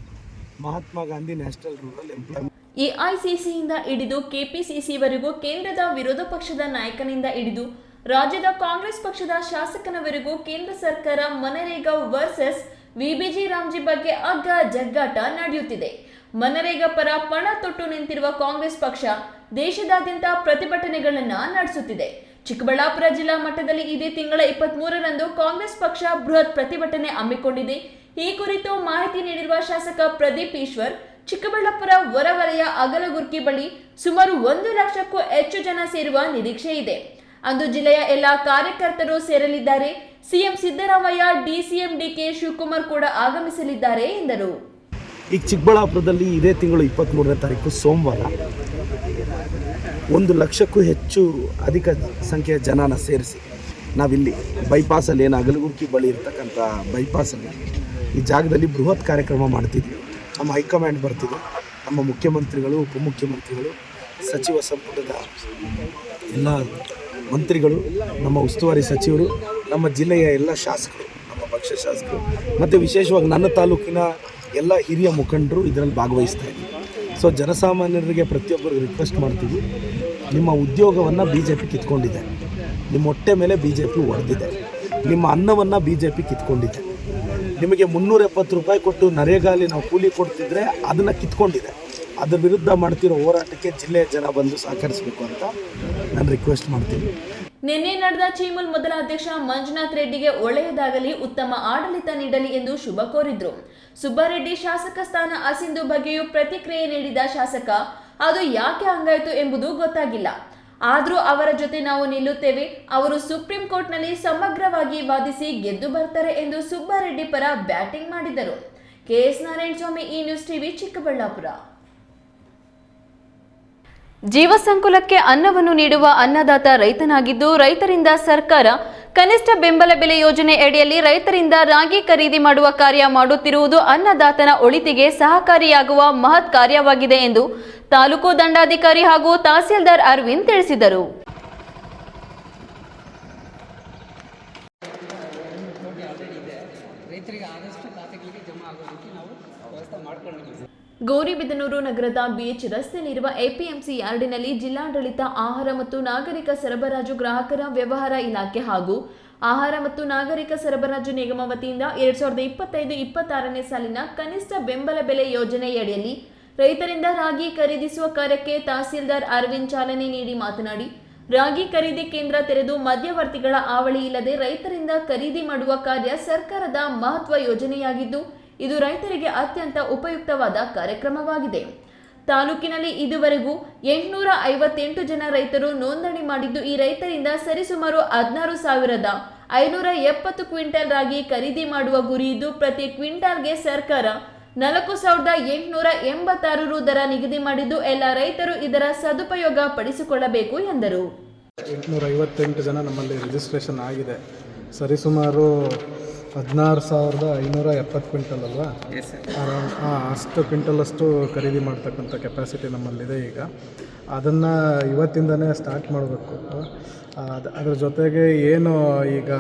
Mahatma Gandhi national rural employment ಎಐಸಿಸಿಯಿಂದ ಹಿಡಿದು ಕೆಪಿಸಿಸಿವರೆಗೂ, ಕೇಂದ್ರದ ವಿರೋಧ ಪಕ್ಷದ ನಾಯಕನಿಂದ ಹಿಡಿದು ರಾಜ್ಯದ ಕಾಂಗ್ರೆಸ್ ಪಕ್ಷದ ಶಾಸಕನವರೆಗೂ ಕೇಂದ್ರ ಸರ್ಕಾರ ಮನರೇಗಾ ವರ್ಸಸ್ ವಿಬಿಜಿ ರಾಮ್ಜಿ ಬಗ್ಗೆ ಅಗ್ಗ ಜಗ್ಗಾಟ ನಡೆಯುತ್ತಿದೆ. ಮನರೇಗಾ ಪರ ಪಣ ತೊಟ್ಟು ನಿಂತಿರುವ ಕಾಂಗ್ರೆಸ್ ಪಕ್ಷ ದೇಶದಾದ್ಯಂತ ಪ್ರತಿಭಟನೆಗಳನ್ನು ನಡೆಸುತ್ತಿದೆ. ಚಿಕ್ಕಬಳ್ಳಾಪುರ ಜಿಲ್ಲಾ ಮಟ್ಟದಲ್ಲಿ ಇದೇ ತಿಂಗಳ 23ರಂದು ಕಾಂಗ್ರೆಸ್ ಪಕ್ಷ ಬೃಹತ್ ಪ್ರತಿಭಟನೆ ಹಮ್ಮಿಕೊಂಡಿದೆ. ಈ ಕುರಿತು ಮಾಹಿತಿ ನೀಡಿರುವ ಶಾಸಕ ಪ್ರದೀಪ್ ಈಶ್ವರ್, ಚಿಕ್ಕಬಳ್ಳಾಪುರ ಹೊರವಲಯ ಅಗಲಗುರ್ಕಿ ಬಳಿ ಸುಮಾರು 1 ಲಕ್ಷಕ್ಕೂ ಹೆಚ್ಚು ಜನ ಸೇರುವ ನಿರೀಕ್ಷೆ ಇದೆ. ಅಂದು ಜಿಲ್ಲೆಯ ಎಲ್ಲಾ ಕಾರ್ಯಕರ್ತರು ಸೇರಲಿದ್ದಾರೆ. CM Siddaramaiah, DCM DK Shivakumar ಕೂಡ ಆಗಮಿಸಲಿದ್ದಾರೆ ಎಂದರು. ಈಗ ಚಿಕ್ಕಬಳ್ಳಾಪುರದಲ್ಲಿ ಇದೇ ತಿಂಗಳು 23ನೇ ತಾರೀಕು ಸೋಮವಾರ 1 ಲಕ್ಷಕ್ಕೂ ಹೆಚ್ಚು ಅಧಿಕ ಸಂಖ್ಯೆಯ ಜನನ ಸೇರಿಸಿ ನಾವಿಲ್ಲಿ ಬೈಪಾಸಲ್ಲಿ ಏನು ಅಗಲಗುರ್ಕಿ ಬಳಿ ಇರ್ತಕ್ಕಂಥ ಬೈಪಾಸಲ್ಲಿ ಈ ಜಾಗದಲ್ಲಿ ಬೃಹತ್ ಕಾರ್ಯಕ್ರಮ ಮಾಡ್ತಿದ್ವಿ. ನಮ್ಮ ಹೈಕಮಾಂಡ್ ಬರ್ತಿದೆ, ನಮ್ಮ ಮುಖ್ಯಮಂತ್ರಿಗಳು, ಉಪಮುಖ್ಯಮಂತ್ರಿಗಳು, ಸಚಿವ ಸಂಪುಟದ ಎಲ್ಲ ಮಂತ್ರಿಗಳು, ನಮ್ಮ ಉಸ್ತುವಾರಿ ಸಚಿವರು, ನಮ್ಮ ಜಿಲ್ಲೆಯ ಎಲ್ಲ ಶಾಸಕರು, ನಮ್ಮ ಪಕ್ಷ ಶಾಸಕರು ಮತ್ತು ವಿಶೇಷವಾಗಿ ನನ್ನ ತಾಲೂಕಿನ ಎಲ್ಲ ಹಿರಿಯ ಮುಖಂಡರು ಇದರಲ್ಲಿ ಭಾಗವಹಿಸ್ತಾ ಇದ್ದೀವಿ. ಸೊ ಜನಸಾಮಾನ್ಯರಿಗೆ ಪ್ರತಿಯೊಬ್ಬರಿಗೆ ರಿಕ್ವೆಸ್ಟ್ ಮಾಡ್ತೀವಿ, ನಿಮ್ಮ ಉದ್ಯೋಗವನ್ನು ಬಿ ಜೆ ಪಿ ಕಿತ್ಕೊಂಡಿದೆ, ನಿಮ್ಮ ಹೊಟ್ಟೆ ಮೇಲೆ ಬಿ ಜೆ ಪಿ ಹೊಡೆದಿದೆ, ನಿಮ್ಮ ಅನ್ನವನ್ನು ಬಿ ಜೆ ಪಿ ಕಿತ್ಕೊಂಡಿದೆ. ನಿಮಗೆ 370 ರೂಪಾಯಿ ಕೊಟ್ಟು ನರೇಗಾಲಿ ನಾವು ಕೂಲಿ ಕೊಡ್ತಿದ್ರೆ ಅದನ್ನು ಕಿತ್ಕೊಂಡಿದೆ. ಅದ್ರ ವಿರುದ್ಧ ಮಾಡ್ತಿರೋ ಹೋರಾಟಕ್ಕೆ ಜಿಲ್ಲೆಯ ಜನ ಬಂದು ಸಹಕರಿಸಬೇಕು ಅಂತ ನಾನು ರಿಕ್ವೆಸ್ಟ್ ಮಾಡ್ತೀನಿ. ನಿನ್ನೆ ನಡೆದ ಚೀಮುಲ್ ಮೊದಲ ಅಧ್ಯಕ್ಷ ಮಂಜುನಾಥ್ ರೆಡ್ಡಿಗೆ ಒಳ್ಳೆಯದಾಗಲಿ, ಉತ್ತಮ ಆಡಳಿತ ನೀಡಲಿ ಎಂದು ಶುಭ ಕೋರಿದ್ರು. ಸುಬ್ಬಾರೆಡ್ಡಿ ಶಾಸಕ ಸ್ಥಾನ ಅಸಿಂಧು ಬಗ್ಗೆಯೂ ಪ್ರತಿಕ್ರಿಯೆ ನೀಡಿದ ಶಾಸಕ, ಅದು ಯಾಕೆ ಹಂಗಾಯಿತು ಎಂಬುದು ಗೊತ್ತಾಗಿಲ್ಲ, ಆದರೂ ಅವರ ಜೊತೆ ನಾವು ನಿಲ್ಲುತ್ತೇವೆ. ಅವರು ಸುಪ್ರೀಂ ಕೋರ್ಟ್ನಲ್ಲಿ ಸಮಗ್ರವಾಗಿ ವಾದಿಸಿ ಗೆದ್ದು ಬರ್ತಾರೆ ಎಂದು ಸುಬ್ಬಾರೆಡ್ಡಿ ಪರ ಬ್ಯಾಟಿಂಗ್ ಮಾಡಿದರು. ಕೆಎಸ್ ನಾರಾಯಣಸ್ವಾಮಿ, ಈ ನ್ಯೂಸ್ ಟಿವಿ, ಚಿಕ್ಕಬಳ್ಳಾಪುರ. ಜೀವ ಸಂಕುಲಕ್ಕೆ ಅನ್ನವನ್ನು ನೀಡುವ ಅನ್ನದಾತ ರೈತನಾಗಿದ್ದು, ರೈತರಿಂದ ಸರ್ಕಾರ ಕನಿಷ್ಠ ಬೆಂಬಲ ಬೆಲೆ ಯೋಜನೆ ಅಡಿಯಲ್ಲಿ ರೈತರಿಂದ ರಾಗಿ ಖರೀದಿ ಮಾಡುವ ಕಾರ್ಯ ಮಾಡುತ್ತಿರುವುದು ಅನ್ನದಾತನ ಒಳಿತಿಗೆ ಸಹಕಾರಿಯಾಗುವ ಮಹತ್ ಕಾರ್ಯವಾಗಿದೆ ಎಂದು ತಾಲೂಕು ದಂಡಾಧಿಕಾರಿ ಹಾಗೂ ತಹಸೀಲ್ದಾರ್ ಅರವಿಂದ್ ತಿಳಿಸಿದರು. ಗೌರಿಬಿದನೂರು ನಗರದ ಬಿಎಚ್ ರಸ್ತೆಯಲ್ಲಿರುವ ಎಪಿಎಂಸಿ ಯಾರ್ಡಿನಲ್ಲಿ ಜಿಲ್ಲಾಡಳಿತ, ಆಹಾರ ಮತ್ತು ನಾಗರಿಕ ಸರಬರಾಜು ಗ್ರಾಹಕರ ವ್ಯವಹಾರ ಇಲಾಖೆ ಹಾಗೂ ಆಹಾರ ಮತ್ತು ನಾಗರಿಕ ಸರಬರಾಜು ನಿಗಮ ವತಿಯಿಂದ 2025-26ನೇ ಸಾಲಿನ ಕನಿಷ್ಠ ಬೆಂಬಲ ಬೆಲೆ ಯೋಜನೆಯಡಿಯಲ್ಲಿ ರೈತರಿಂದ ರಾಗಿ ಖರೀದಿಸುವ ಕಾರ್ಯಕ್ಕೆ ತಹಸೀಲ್ದಾರ್ ಅರವಿಂದ್ ಚಾಲನೆ ನೀಡಿ ಮಾತನಾಡಿ, ರಾಗಿ ಖರೀದಿ ಕೇಂದ್ರ ತೆರೆದು ಮಧ್ಯವರ್ತಿಗಳ ಹಾವಳಿ ಇಲ್ಲದೆ ರೈತರಿಂದ ಖರೀದಿ ಮಾಡುವ ಕಾರ್ಯ ಸರ್ಕಾರದ ಮಹತ್ವ ಯೋಜನೆಯಾಗಿದ್ದು, ಇದು ರೈತರಿಗೆ ಅತ್ಯಂತ ಉಪಯುಕ್ತವಾದ ಕಾರ್ಯಕ್ರಮವಾಗಿದೆ. ತಾಲೂಕಿನಲ್ಲಿ ಇದುವರೆಗೂ 858 ಜನ ರೈತರು ನೋಂದಣಿ ಮಾಡಿದ್ದು, ಈ ರೈತರಿಂದ ಸರಿಸುಮಾರು 16,570 ಕ್ವಿಂಟಲ್ ರಾಗಿ ಖರೀದಿ ಮಾಡುವ ಗುರಿ ಇದ್ದು, ಪ್ರತಿ ಕ್ವಿಂಟಾಲ್ಗೆ ಸರ್ಕಾರ 4,886 ರು ದರ ನಿಗದಿ ಮಾಡಿದ್ದು, ಎಲ್ಲ ರೈತರು ಇದರ ಸದುಪಯೋಗ ಪಡಿಸಿಕೊಳ್ಳಬೇಕು ಎಂದರು. 858 ಜನ ನಮ್ಮಲ್ಲಿ ರಿಜಿಸ್ಟ್ರೇಷನ್ ಆಗಿದೆ. ಸರಿಸುಮಾರು 16,570 ಕ್ವಿಂಟಲ್ ಅಲ್ವಾ? ಅಷ್ಟು ಕ್ವಿಂಟಲಷ್ಟು ಖರೀದಿ ಮಾಡ್ತಕ್ಕಂಥ ಕೆಪಾಸಿಟಿ ನಮ್ಮಲ್ಲಿದೆ. ಈಗ ಅದನ್ನು ಇವತ್ತಿಂದನೇ ಸ್ಟಾರ್ಟ್ ಮಾಡಬೇಕು. ಅದ್ರ ಜೊತೆಗೆ ಏನು ಈಗ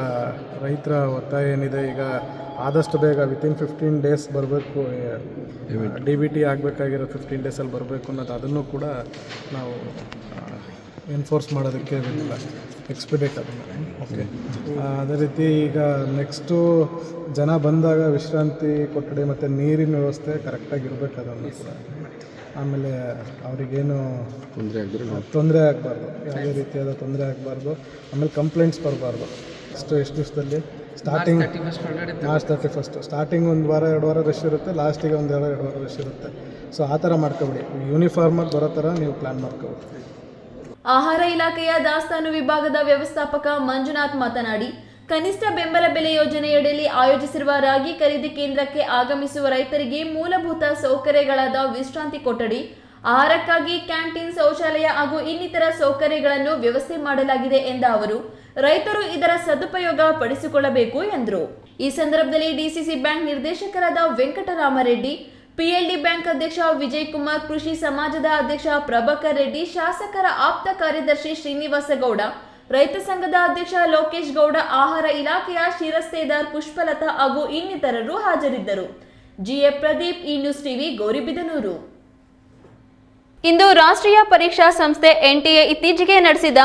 ರೈತರ ಒತ್ತಾಯ ಏನಿದೆ, ಈಗ ಆದಷ್ಟು ಬೇಗ ವಿತಿನ್ 15 ಡೇಸ್ ಬರಬೇಕು, DBT ಆಗಬೇಕಾಗಿರೋ 15 ಡೇಸಲ್ಲಿ ಬರಬೇಕು ಅನ್ನೋದು, ಅದನ್ನು ಕೂಡ ನಾವು ಎನ್ಫೋರ್ಸ್ ಮಾಡೋದಕ್ಕೆ ಎಕ್ಸ್ಪೆಕ್ಟ್ ಅದನ್ನು. ಓಕೆ, ಅದೇ ರೀತಿ ಈಗ ನೆಕ್ಸ್ಟು ಜನ ಬಂದಾಗ ವಿಶ್ರಾಂತಿ ಕೊಠಡಿ ಮತ್ತು ನೀರಿನ ವ್ಯವಸ್ಥೆ ಕರೆಕ್ಟಾಗಿರ್ಬೇಕು, ಅದನ್ನು ಕೂಡ. ಆಮೇಲೆ ಅವರಿಗೇನು ತೊಂದರೆ ಆಗಬಾರ್ದು, ಯಾವುದೇ ರೀತಿಯಾದ ತೊಂದರೆ ಆಗಬಾರ್ದು. ಆಮೇಲೆ ಕಂಪ್ಲೇಂಟ್ಸ್ ಬರಬಾರ್ದು. ಎಷ್ಟು ದಿವಸದಲ್ಲಿ ಸ್ಟಾರ್ಟಿಂಗ್ ಮಾರ್ಚ್ 31 ಸ್ಟಾರ್ಟಿಂಗ್ 1 ವಾರ 2 ವಾರ ರಶ್ ಇರುತ್ತೆ, ಲಾಸ್ಟಿಗೆ 1 ವಾರ 2 ವಾರ ರಶ್ ಇರುತ್ತೆ. ಸೊ ಆ ಥರ ಮಾಡ್ಕೊಬಿಡಿ, ಯೂನಿಫಾರ್ಮಾಗಿ ಬರೋ ಥರ ನೀವು ಪ್ಲ್ಯಾನ್ ಮಾಡ್ಕೊಬಿಡಿ. ಆಹಾರ ಇಲಾಖೆಯ ದಾಸ್ತಾನು ವಿಭಾಗದ ವ್ಯವಸ್ಥಾಪಕ ಮಂಜುನಾಥ್ ಮಾತನಾಡಿ, ಕನಿಷ್ಠ ಬೆಂಬಲ ಬೆಲೆ ಯೋಜನೆಯಡಿಯಲ್ಲಿ ಆಯೋಜಿಸಿರುವ ರಾಗಿ ಖರೀದಿ ಕೇಂದ್ರಕ್ಕೆ ಆಗಮಿಸುವ ರೈತರಿಗೆ ಮೂಲಭೂತ ಸೌಕರ್ಯಗಳಾದ ವಿಶ್ರಾಂತಿ ಕೊಠಡಿ, ಆಹಾರಕ್ಕಾಗಿ ಕ್ಯಾಂಟೀನ್, ಶೌಚಾಲಯ ಹಾಗೂ ಇನ್ನಿತರ ಸೌಕರ್ಯಗಳನ್ನು ವ್ಯವಸ್ಥೆ ಮಾಡಲಾಗಿದೆ ಎಂದ ಅವರು, ರೈತರು ಇದರ ಸದುಪಯೋಗ ಪಡಿಸಿಕೊಳ್ಳಬೇಕು ಎಂದರು. ಈ ಸಂದರ್ಭದಲ್ಲಿ DCC ಬ್ಯಾಂಕ್ ನಿರ್ದೇಶಕರಾದ ವೆಂಕಟರಾಮರೆಡ್ಡಿ, PLD ಬ್ಯಾಂಕ್ ಅಧ್ಯಕ್ಷ ವಿಜಯ್ ಕುಮಾರ್, ಕೃಷಿ ಸಮಾಜದ ಅಧ್ಯಕ್ಷ ಪ್ರಭಾಕರ್ ರೆಡ್ಡಿ, ಶಾಸಕರ ಆಪ್ತ ಕಾರ್ಯದರ್ಶಿ ಶ್ರೀನಿವಾಸ ಗೌಡ, ರೈತ ಸಂಘದ ಅಧ್ಯಕ್ಷ ಲೋಕೇಶ್ ಗೌಡ, ಆಹಾರ ಇಲಾಖೆಯ ಶಿರಸ್ತೇದಾರ್ ಪುಷ್ಪಲತಾ ಹಾಗೂ ಇನ್ನಿತರರು ಹಾಜರಿದ್ದರು. GA ಪ್ರದೀಪ್, ಈ ನ್ಯೂಸ್ ಟಿವಿ, ಗೌರಿಬಿದನೂರು. ಇಂದು ರಾಷ್ಟ್ರೀಯ ಪರೀಕ್ಷಾ ಸಂಸ್ಥೆ NTA ಇತ್ತೀಚೆಗೆ ನಡೆಸಿದ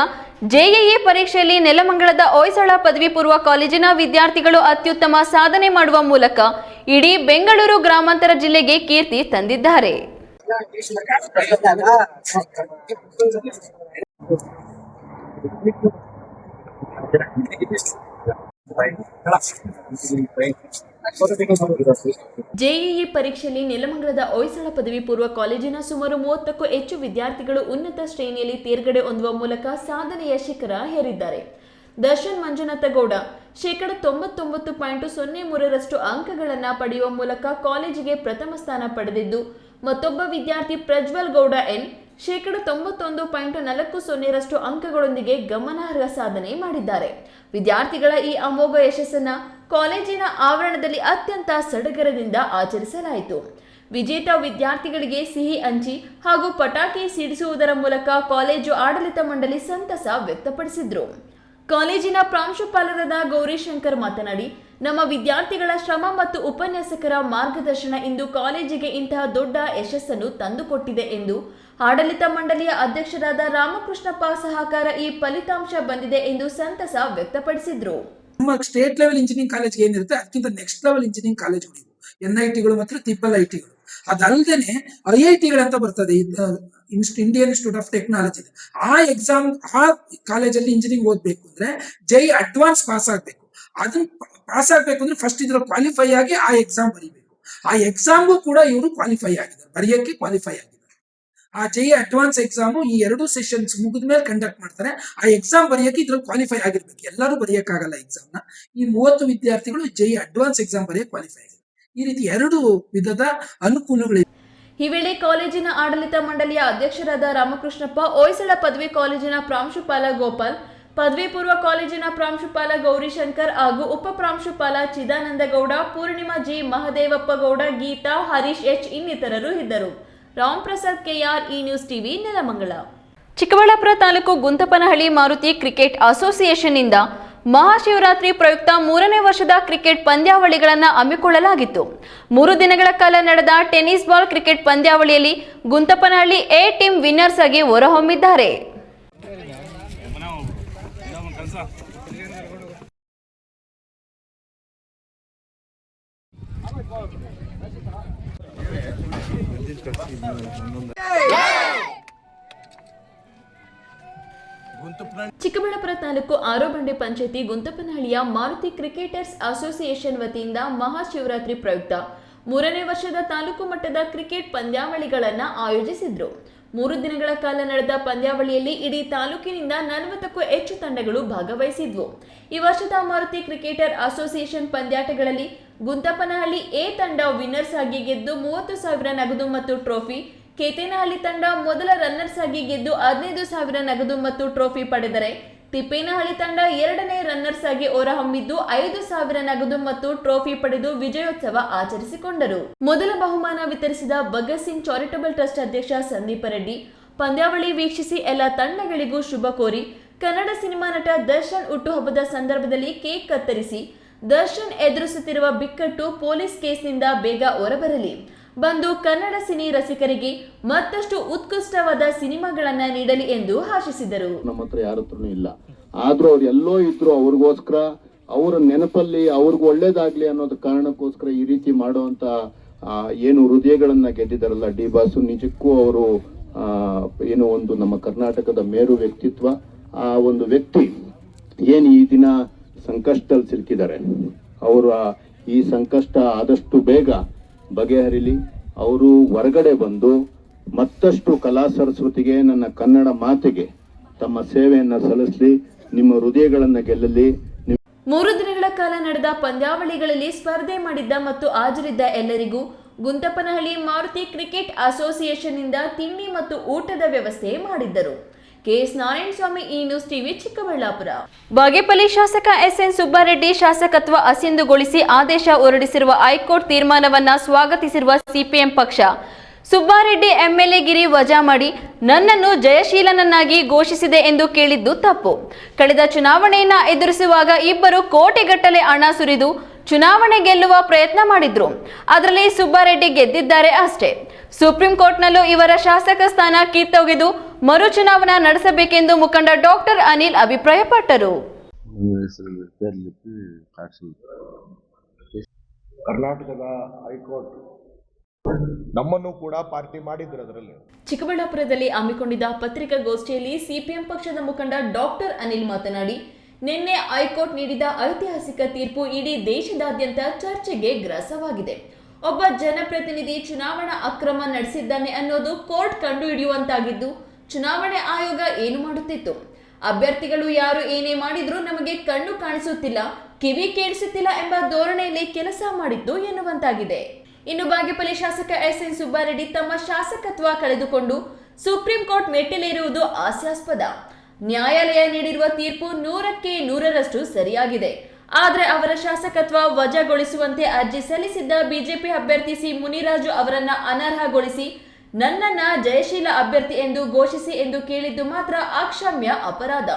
JEE ಪರೀಕ್ಷೆಯಲ್ಲಿ ನೆಲಮಂಗಲದ ಹೊಯ್ಸಳ ಪದವಿ ಪೂರ್ವ ಕಾಲೇಜಿನ ವಿದ್ಯಾರ್ಥಿಗಳು ಅತ್ಯುತ್ತಮ ಸಾಧನೆ ಮಾಡುವ ಮೂಲಕ ಇಡೀ ಬೆಂಗಳೂರು ಗ್ರಾಮಾಂತರ ಜಿಲ್ಲೆಗೆ ಕೀರ್ತಿ ತಂದಿದ್ದಾರೆ. JEE ಪರೀಕ್ಷೆಯಲ್ಲಿ ನೆಲಮಂಗಲದ ಹೊಯ್ಸಳ ಪದವಿ ಪೂರ್ವ ಕಾಲೇಜಿನ ಸುಮಾರು 30ಕ್ಕೂ ಹೆಚ್ಚು ವಿದ್ಯಾರ್ಥಿಗಳು ಉನ್ನತ ಶ್ರೇಣಿಯಲ್ಲಿ ತೇರ್ಗಡೆ ಹೊಂದುವ ಮೂಲಕ ಸಾಧನೆಯ ಶಿಖರ ಹೇರಿದ್ದಾರೆ. ದರ್ಶನ್ ಮಂಜುನಾಥಗೌಡ 99.03% ಅಂಕಗಳನ್ನು ಪಡೆಯುವ ಮೂಲಕ ಕಾಲೇಜಿಗೆ ಪ್ರಥಮ ಸ್ಥಾನ ಪಡೆದಿದ್ದು, ಮತ್ತೊಬ್ಬ ವಿದ್ಯಾರ್ಥಿ ಪ್ರಜ್ವಲ್ ಗೌಡ N 91.40% ಅಂಕಗಳೊಂದಿಗೆ ಗಮನಾರ್ಹ ಸಾಧನೆ ಮಾಡಿದ್ದಾರೆ. ವಿದ್ಯಾರ್ಥಿಗಳ ಈ ಅಮೋಘ ಯಶಸ್ಸನ್ನು ಕಾಲೇಜಿನ ಆವರಣದಲ್ಲಿ ಅತ್ಯಂತ ಸಡಗರದಿಂದ ಆಚರಿಸಲಾಯಿತು. ವಿಜೇತ ವಿದ್ಯಾರ್ಥಿಗಳಿಗೆ ಸಿಹಿ ಹಂಚಿ ಹಾಗೂ ಪಟಾಕಿ ಸಿಡಿಸುವುದರ ಮೂಲಕ ಕಾಲೇಜು ಆಡಳಿತ ಮಂಡಳಿ ಸಂತಸ ವ್ಯಕ್ತಪಡಿಸಿದ್ರು. ಕಾಲೇಜಿನ ಪ್ರಾಂಶುಪಾಲರಾದ ಗೌರಿಶಂಕರ್ ಮಾತನಾಡಿ, ನಮ್ಮ ವಿದ್ಯಾರ್ಥಿಗಳ ಶ್ರಮ ಮತ್ತು ಉಪನ್ಯಾಸಕರ ಮಾರ್ಗದರ್ಶನ ಇಂದು ಕಾಲೇಜಿಗೆ ಇಂತಹ ದೊಡ್ಡ ಯಶಸ್ಸನ್ನು ತಂದುಕೊಟ್ಟಿದೆ ಎಂದು, ಆಡಳಿತ ಮಂಡಳಿಯ ಅಧ್ಯಕ್ಷರಾದ ರಾಮಕೃಷ್ಣಪ್ಪ ಸಹಕಾರ ಈ ಫಲಿತಾಂಶ ಬಂದಿದೆ ಎಂದು ಸಂತಸ ವ್ಯಕ್ತಪಡಿಸಿದ್ರು. ನಮ್ಮ ಸ್ಟೇಟ್ ಲೆವೆಲ್ ಇಂಜಿನಿಯರಿಂಗ್ ಕಾಲೇಜ್ ಏನಿರುತ್ತೆ ಅದಕ್ಕಿಂತ ನೆಕ್ಸ್ಟ್ ಲೆವೆಲ್ ಇಂಜಿನಿಯರಿಂಗ್ ಕಾಲೇಜ್ಗಳು NITಗಳು ಮತ್ತು IIITಗಳು. ಅದಲ್ಲದೆ IITಗಳಂತ ಬರ್ತದೆ, ಇಂಡಿಯನ್ ಇನ್ಸ್ಟಿಟ್ಯೂಟ್ ಆಫ್ ಟೆಕ್ನಾಲಜಿ. ಆ ಎಕ್ಸಾಮ್, ಆ ಕಾಲೇಜಲ್ಲಿ ಇಂಜಿನಿಯರಿಂಗ್ ಓದ್ಬೇಕು ಅಂದ್ರೆ JEE ಅಡ್ವಾನ್ಸ್ ಪಾಸ್ ಆಗ್ಬೇಕು. ಅದನ್ನ ಪಾಸ್ ಆಗ್ಬೇಕು ಅಂದ್ರೆ ಫಸ್ಟ್ ಇದ್ರ ಕ್ವಾಲಿಫೈ ಆಗಿ ಆ ಎಕ್ಸಾಮ್ ಬರೀಬೇಕು. ಆ ಎಕ್ಸಾಮ್ಗೂ ಕೂಡ ಇವರು ಕ್ವಾಲಿಫೈ ಆಗಿದ್ದಾರೆ, ಬರೆಯಕ್ಕೆ ಕ್ವಾಲಿಫೈ ಆಗಿದ್ದಾರೆ. ಆ JEE ಅಡ್ವಾನ್ಸ್ ಎಕ್ಸಾಮು ಈ 2 ಸೆಷನ್ಸ್ ಮುಗಿದ್ಮೇಲೆ ಕಂಡಕ್ಟ್ ಮಾಡ್ತಾರೆ. ಆ ಎಕ್ಸಾಮ್ ಬರೆಯಕ್ಕೆ ಇದ್ರಲ್ಲಿ ಕ್ವಾಲಿಫೈ ಆಗಿರ್ಬೇಕು. ಎಲ್ಲರೂ ಬರೆಯಕ್ಕಾಗಲ್ಲ ಎಕ್ಸಾಮ್ನ. ಈ 30 ವಿದ್ಯಾರ್ಥಿಗಳು JEE ಅಡ್ವಾನ್ಸ್ ಎಕ್ಸಾಮ್ ಬರೆಯಕ್ಕೆ ಕ್ವಾಲಿಫೈ ಆಗಿದ್ದಾರೆ. ಈ ರೀತಿ 2 ವಿಧದ ಅನುಕೂಲಗಳಿವೆ. ಈ ವೇಳೆ ಕಾಲೇಜಿನ ಆಡಳಿತ ಮಂಡಳಿಯ ಅಧ್ಯಕ್ಷರಾದ ರಾಮಕೃಷ್ಣಪ್ಪ, ಹೊಯ್ಸಳ ಪದವಿ ಕಾಲೇಜಿನ ಪ್ರಾಂಶುಪಾಲ ಗೋಪಾಲ್, ಪದವಿ ಪೂರ್ವ ಕಾಲೇಜಿನ ಪ್ರಾಂಶುಪಾಲ ಗೌರಿಶಂಕರ್ ಹಾಗೂ ಉಪ ಪ್ರಾಂಶುಪಾಲ ಚಿದಾನಂದಗೌಡ, ಪೂರ್ಣಿಮಾ G, ಮಹದೇವಪ್ಪ ಗೌಡ, ಗೀತಾ, ಹರೀಶ್ H ಇನ್ನಿತರರು ಇದ್ದರು. ರಾಮ್ ಪ್ರಸಾದ್ KR, ಈ news TV, Nelamangala. Chikkaballapur taluk Guntapanahalli Maruti cricket ಅಸೋಸಿಯೇಷನ್ನಿಂದ ಮಹಾಶಿವರಾತ್ರಿ ಪ್ರಯುಕ್ತ 3ನೇ ವರ್ಷದ ಕ್ರಿಕೆಟ್ ಪಂದ್ಯಾವಳಿಗಳನ್ನು ಹಮ್ಮಿಕೊಳ್ಳಲಾಗಿತ್ತು. 3 ದಿನಗಳ ಕಾಲ ನಡೆದ ಟೆನ್ನಿಸ್ ಬಾಲ್ ಕ್ರಿಕೆಟ್ ಪಂದ್ಯಾವಳಿಯಲ್ಲಿ ಗುಂತಪನಹಳ್ಳಿ A ಟೀಮ್ ವಿನ್ನರ್ಸ್ ಆಗಿ ಹೊರಹೊಮ್ಮಿದ್ದಾರೆ. ಚಿಕ್ಕಬಳ್ಳಾಪುರ ತಾಲೂಕು ಆರೋಬಂಡೆ ಪಂಚಾಯತಿ ಗುಂತಪನಹಳ್ಳಿಯ ಮಾರುತಿ ಕ್ರಿಕೆಟರ್ಸ್ ಅಸೋಸಿಯೇಷನ್ ವತಿಯಿಂದ ಮಹಾಶಿವರಾತ್ರಿ ಪ್ರಯುಕ್ತ 3ನೇ ವರ್ಷದ ತಾಲೂಕು ಮಟ್ಟದ ಕ್ರಿಕೆಟ್ ಪಂದ್ಯಾವಳಿಗಳನ್ನು ಆಯೋಜಿಸಿದ್ರು. 3 ದಿನಗಳ ಕಾಲ ನಡೆದ ಪಂದ್ಯಾವಳಿಯಲ್ಲಿ ಇಡೀ ತಾಲೂಕಿನಿಂದ 40ಕ್ಕೂ ಹೆಚ್ಚು ತಂಡಗಳು ಭಾಗವಹಿಸಿದ್ವು. ಈ ವರ್ಷದ ಮಾರುತಿ ಕ್ರಿಕೆಟರ್ ಅಸೋಸಿಯೇಷನ್ ಪಂದ್ಯಾಟಗಳಲ್ಲಿ ಗುಂತಪನಹಳ್ಳಿ A ತಂಡ ವಿನ್ನರ್ಸ್ ಆಗಿ ಗೆದ್ದು 30,000 ನಗದು ಮತ್ತು ಟ್ರೋಫಿ, ಕೇತೇನಹಳ್ಳಿ ತಂಡ ಮೊದಲ ರನ್ನರ್ಸ್ ಆಗಿ ಗೆದ್ದು 15,000 ನಗದು ಮತ್ತು ಟ್ರೋಫಿ ಪಡೆದರೆ, ತಿಪ್ಪೇನಹಳ್ಳಿ ತಂಡ 2ನೇ ರನ್ನರ್ಸ್ ಆಗಿ ಹೊರಹೊಮ್ಮಿದ್ದು 5,000 ನಗದು ಮತ್ತು ಟ್ರೋಫಿ ಪಡೆದು ವಿಜಯೋತ್ಸವ ಆಚರಿಸಿಕೊಂಡರು. ಮೊದಲ ಬಹುಮಾನ ವಿತರಿಸಿದ ಭಗತ್ ಸಿಂಗ್ ಚಾರಿಟಬಲ್ ಟ್ರಸ್ಟ್ ಅಧ್ಯಕ್ಷ ಸಂದೀಪ ರೆಡ್ಡಿ ಪಂದ್ಯಾವಳಿ ವೀಕ್ಷಿಸಿ ಎಲ್ಲ ತಂಡಗಳಿಗೂ ಶುಭ ಕೋರಿ ಕನ್ನಡ ಸಿನಿಮಾ ನಟ ದರ್ಶನ್ ಹುಟ್ಟುಹಬ್ಬದ ಸಂದರ್ಭದಲ್ಲಿ ಕೇಕ್ ಕತ್ತರಿಸಿ ದರ್ಶನ್ ಎದುರಿಸುತ್ತಿರುವ ಬಿಕ್ಕಟ್ಟು ಪೊಲೀಸ್ ಕೇಸ್ನಿಂದ ಬೇಗ ಹೊರಬರಲಿ, ಬಂದು ಕನ್ನಡ ಸಿನಿ ರಸಿಕರಿಗೆ ಮತ್ತಷ್ಟು ಉತ್ಕೃಷ್ಟವಾದ ಸಿನಿಮಾಗಳನ್ನ ನೀಡಲಿ ಎಂದು ಆಶಿಸಿದರು. ನಮ್ಮ ಹತ್ರ ಯಾರ ಹತ್ರನೂ ಇಲ್ಲ, ಆದ್ರೂ ಅವ್ರು ಎಲ್ಲೋ ಇದ್ರು ಅವ್ರಿಗೋಸ್ಕರ ಅವರ ನೆನಪಲ್ಲಿ ಅವ್ರಿಗೆ ಒಳ್ಳೇದಾಗ್ಲಿ ಅನ್ನೋದು ಕಾರಣಕ್ಕೋಸ್ಕರ ಈ ರೀತಿ ಮಾಡುವಂತ ಏನು ಹೃದಯಗಳನ್ನ ಗೆದ್ದಿದ್ದಾರಲ್ಲ ಡಿ ಬಾಸು, ನಿಜಕ್ಕೂ ಅವರು ಏನು ಒಂದು ನಮ್ಮ ಕರ್ನಾಟಕದ ಮೇರು ವ್ಯಕ್ತಿತ್ವ. ಆ ಒಂದು ವ್ಯಕ್ತಿ ಏನು ಈ ದಿನ ಸಂಕಷ್ಟದಲ್ಲಿ ಸಿಲುಕಿದ್ದಾರೆ, ಅವರ ಈ ಸಂಕಷ್ಟ ಆದಷ್ಟು ಬೇಗ ಬಗೆಹರಿಲಿ, ಅವರು ಹೊರಗಡೆ ಬಂದು ಮತ್ತಷ್ಟು ಕಲಾ ಸರಸ್ವತಿಗೆ, ನನ್ನ ಕನ್ನಡ ಮಾತೆಗೆ ತಮ್ಮ ಸೇವೆಯನ್ನ ಸಲ್ಲಿಸಲಿ, ನಿಮ್ಮ ಹೃದಯಗಳನ್ನ ಗೆಲ್ಲಲಿ. 3 ದಿನಗಳ ಕಾಲ ನಡೆದ ಪಂದ್ಯಾವಳಿಗಳಲ್ಲಿ ಸ್ಪರ್ಧೆ ಮಾಡಿದ್ದ ಮತ್ತು ಹಾಜರಿದ್ದ ಎಲ್ಲರಿಗೂ ಗುಂತಪ್ಪನಹಳ್ಳಿ ಮಾರುತಿ ಕ್ರಿಕೆಟ್ ಅಸೋಸಿಯೇಷನ್ನಿಂದ ತಿಂಡಿ ಮತ್ತು ಊಟದ ವ್ಯವಸ್ಥೆ ಮಾಡಿದ್ದರು. ಕೆಎಸ್ ನಾರಾಯಣಸ್ವಾಮಿ, ಈ ನ್ಯೂಸ್ ಟಿವಿ, ಚಿಕ್ಕಬಳ್ಳಾಪುರ. ಬಾಗೇಪಲ್ಲಿ ಶಾಸಕ ಎಸ್ಎನ್ ಸುಬ್ಬಾರೆಡ್ಡಿ ಶಾಸಕತ್ವ ಅಸಿಂಧುಗೊಳಿಸಿ ಆದೇಶ ಹೊರಡಿಸಿರುವ ಹೈಕೋರ್ಟ್ ತೀರ್ಮಾನವನ್ನ ಸ್ವಾಗತಿಸಿರುವ ಸಿಪಿಎಂ ಪಕ್ಷ ಸುಬ್ಬಾರೆಡ್ಡಿ ಎಂಎಲ್ಎ ಗಿರಿ ವಜಾ ಮಾಡಿ ನನ್ನನ್ನು ಜಯಶೀಲನನ್ನಾಗಿ ಘೋಷಿಸಿದೆ ಎಂದು ಕೇಳಿದ್ದು ತಪ್ಪು. ಕಳೆದ ಚುನಾವಣೆಯನ್ನ ಎದುರಿಸುವಾಗ ಇಬ್ಬರು ಕೋಟಿಗಟ್ಟಲೆ ಹಣ ಸುರಿದು ಚುನಾವಣೆ ಗೆಲ್ಲುವ ಪ್ರಯತ್ನ ಮಾಡಿದ್ರು. ಅದರಲ್ಲಿ ಸುಬ್ಬಾರೆಡ್ಡಿ ಗೆದ್ದಿದ್ದಾರೆ ಅಷ್ಟೇ. ಸುಪ್ರೀಂ ಕೋರ್ಟ್ನಲ್ಲೂ ಇವರ ಶಾಸಕ ಸ್ಥಾನ ಕಿತ್ತೊಗೆದು ಮರು ಚುನಾವಣಾ ನಡೆಸಬೇಕೆಂದು ಮುಖಂಡ ಡಾಕ್ಟರ್ ಅನಿಲ್ ಅಭಿಪ್ರಾಯಪಟ್ಟರು. ಕರ್ನಾಟಕದ ಹೈಕೋರ್ಟ್ ನಮ್ಮನ್ನು ಕೂಡ ಪಾರ್ಟಿ ಮಾಡಿದ್ರು. ಅದರಲ್ಲಿ ಚಿಕ್ಕಬಳ್ಳಾಪುರದಲ್ಲಿ ಹಮ್ಮಿಕೊಂಡಿದ್ದ ಪತ್ರಿಕಾಗೋಷ್ಠಿಯಲ್ಲಿ ಸಿಪಿಎಂ ಪಕ್ಷದ ಮುಖಂಡ ಡಾಕ್ಟರ್ ಅನಿಲ್ ಮಾತನಾಡಿ, ನಿನ್ನೆ ಹೈಕೋರ್ಟ್ ನೀಡಿದ ಐತಿಹಾಸಿಕ ತೀರ್ಪು ಇಡೀ ದೇಶದಾದ್ಯಂತ ಚರ್ಚೆಗೆ ಗ್ರಾಸವಾಗಿದೆ. ಒಬ್ಬ ಜನಪ್ರತಿನಿಧಿ ಚುನಾವಣಾ ಅಕ್ರಮ ನಡೆಸಿದ್ದಾನೆ ಅನ್ನೋದು ಕೋರ್ಟ್ ಕಂಡುಹಿಡಿಯುವಂತಾಗಿದ್ದು, ಚುನಾವಣೆ ಆಯೋಗ ಏನು ಮಾಡುತ್ತಿತ್ತು, ಅಭ್ಯರ್ಥಿಗಳು ಯಾರು ಏನೇ ಮಾಡಿದ್ರೂ ನಮಗೆ ಕಣ್ಣು ಕಾಣಿಸುತ್ತಿಲ್ಲ, ಕಿವಿ ಕೇಳಿಸುತ್ತಿಲ್ಲ ಎಂಬ ಧೋರಣೆಯಲ್ಲಿ ಕೆಲಸ ಮಾಡಿತ್ತು ಎನ್ನುವಂತಾಗಿದೆ. ಇನ್ನು ಬಾಗೇಪಲ್ಲಿ ಶಾಸಕ ಎಸ್ಎನ್ ಸುಬ್ಬಾರೆಡ್ಡಿ ತಮ್ಮ ಶಾಸಕತ್ವ ಕಳೆದುಕೊಂಡು ಸುಪ್ರೀಂ ಕೋರ್ಟ್ ಮೆಟ್ಟಿಲೇರುವುದು ಹಾಸ್ಯಾಸ್ಪದ. ನ್ಯಾಯಾಲಯ ನೀಡಿರುವ ತೀರ್ಪು 100ಕ್ಕೆ 100ರಷ್ಟು ಸರಿಯಾಗಿದೆ. ಆದರೆ ಅವರ ಶಾಸಕತ್ವ ವಜಾಗೊಳಿಸುವಂತೆ ಅರ್ಜಿ ಸಲ್ಲಿಸಿದ್ದ ಬಿಜೆಪಿ ಅಭ್ಯರ್ಥಿ ಸಿ ಮುನಿರಾಜು ಅವರನ್ನ ಅನರ್ಹಗೊಳಿಸಿ ನನ್ನನ್ನ ಜಯಶೀಲ ಅಭ್ಯರ್ಥಿ ಎಂದು ಘೋಷಿಸಿ ಎಂದು ಕೇಳಿದ್ದು ಮಾತ್ರ ಅಕ್ಷಮ್ಯ ಅಪರಾಧ.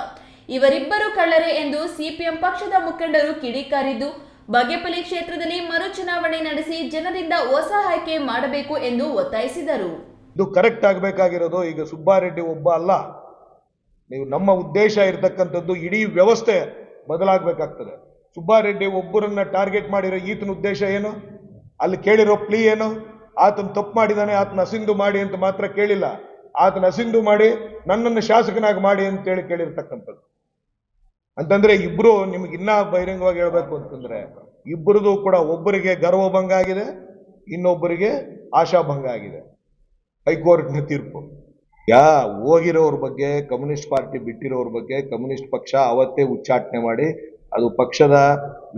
ಇವರಿಬ್ಬರು ಕಳ್ಳರೇ ಎಂದು ಸಿಪಿಎಂ ಪಕ್ಷದ ಮುಖಂಡರು ಕಿಡಿಕಾರಿದ್ದು, ಬಾಗೇಪಲ್ಲಿ ಕ್ಷೇತ್ರದಲ್ಲಿ ಮರು ಚುನಾವಣೆ ನಡೆಸಿ ಜನರಿಂದ ಹೊಸ ಆಯ್ಕೆ ಮಾಡಬೇಕು ಎಂದು ಒತ್ತಾಯಿಸಿದರು. ಇದು ಕರೆಕ್ಟ್ ಆಗಬೇಕಾಗಿರೋದು ಈಗ ಸುಬ್ಬಾರೆಡ್ಡಿ ಒಬ್ಬ ಅಲ್ಲ. ನೀವು ನಮ್ಮ ಉದ್ದೇಶ ಇರತಕ್ಕಂಥದ್ದು ಇಡೀ ವ್ಯವಸ್ಥೆ ಬದಲಾಗಬೇಕಾಗ್ತದೆ. ಸುಬ್ಬಾರೆಡ್ಡಿ ಒಬ್ಬರನ್ನ ಟಾರ್ಗೆಟ್ ಮಾಡಿರೋ ಈತನ ಉದ್ದೇಶ ಏನು? ಅಲ್ಲಿ ಕೇಳಿರೋ ಪ್ಲೀ ಏನು? ಆತನ ತಪ್ಪು ಮಾಡಿದಾನೆ, ಆತನ ಅಸಿಂಧು ಮಾಡಿ ಅಂತ ಮಾತ್ರ ಕೇಳಿಲ್ಲ. ಆತನ ಅಸಿಂಧು ಮಾಡಿ ನನ್ನನ್ನು ಶಾಸಕನಾಗಿ ಮಾಡಿ ಅಂತೇಳಿ ಕೇಳಿರ್ತಕ್ಕಂಥದ್ದು. ಅಂತಂದ್ರೆ ಇಬ್ರು ನಿಮ್ಗೆ ಇನ್ನ ಬಹಿರಂಗವಾಗಿ ಹೇಳ್ಬೇಕು ಅಂತಂದ್ರೆ ಇಬ್ಬರದು ಕೂಡ ಒಬ್ಬರಿಗೆ ಗರ್ವಭಂಗ ಆಗಿದೆ, ಇನ್ನೊಬ್ಬರಿಗೆ ಆಶಾಭಂಗ ಆಗಿದೆ ಹೈಕೋರ್ಟ್ನ ತೀರ್ಪು. ಹೋಗಿರೋರ ಬಗ್ಗೆ, ಕಮ್ಯುನಿಸ್ಟ್ ಪಾರ್ಟಿ ಬಿಟ್ಟಿರೋರ ಬಗ್ಗೆ ಕಮ್ಯುನಿಸ್ಟ್ ಪಕ್ಷ ಅವತ್ತೇ ಉಚ್ಚಾಟನೆ ಮಾಡಿ ಅದು ಪಕ್ಷದ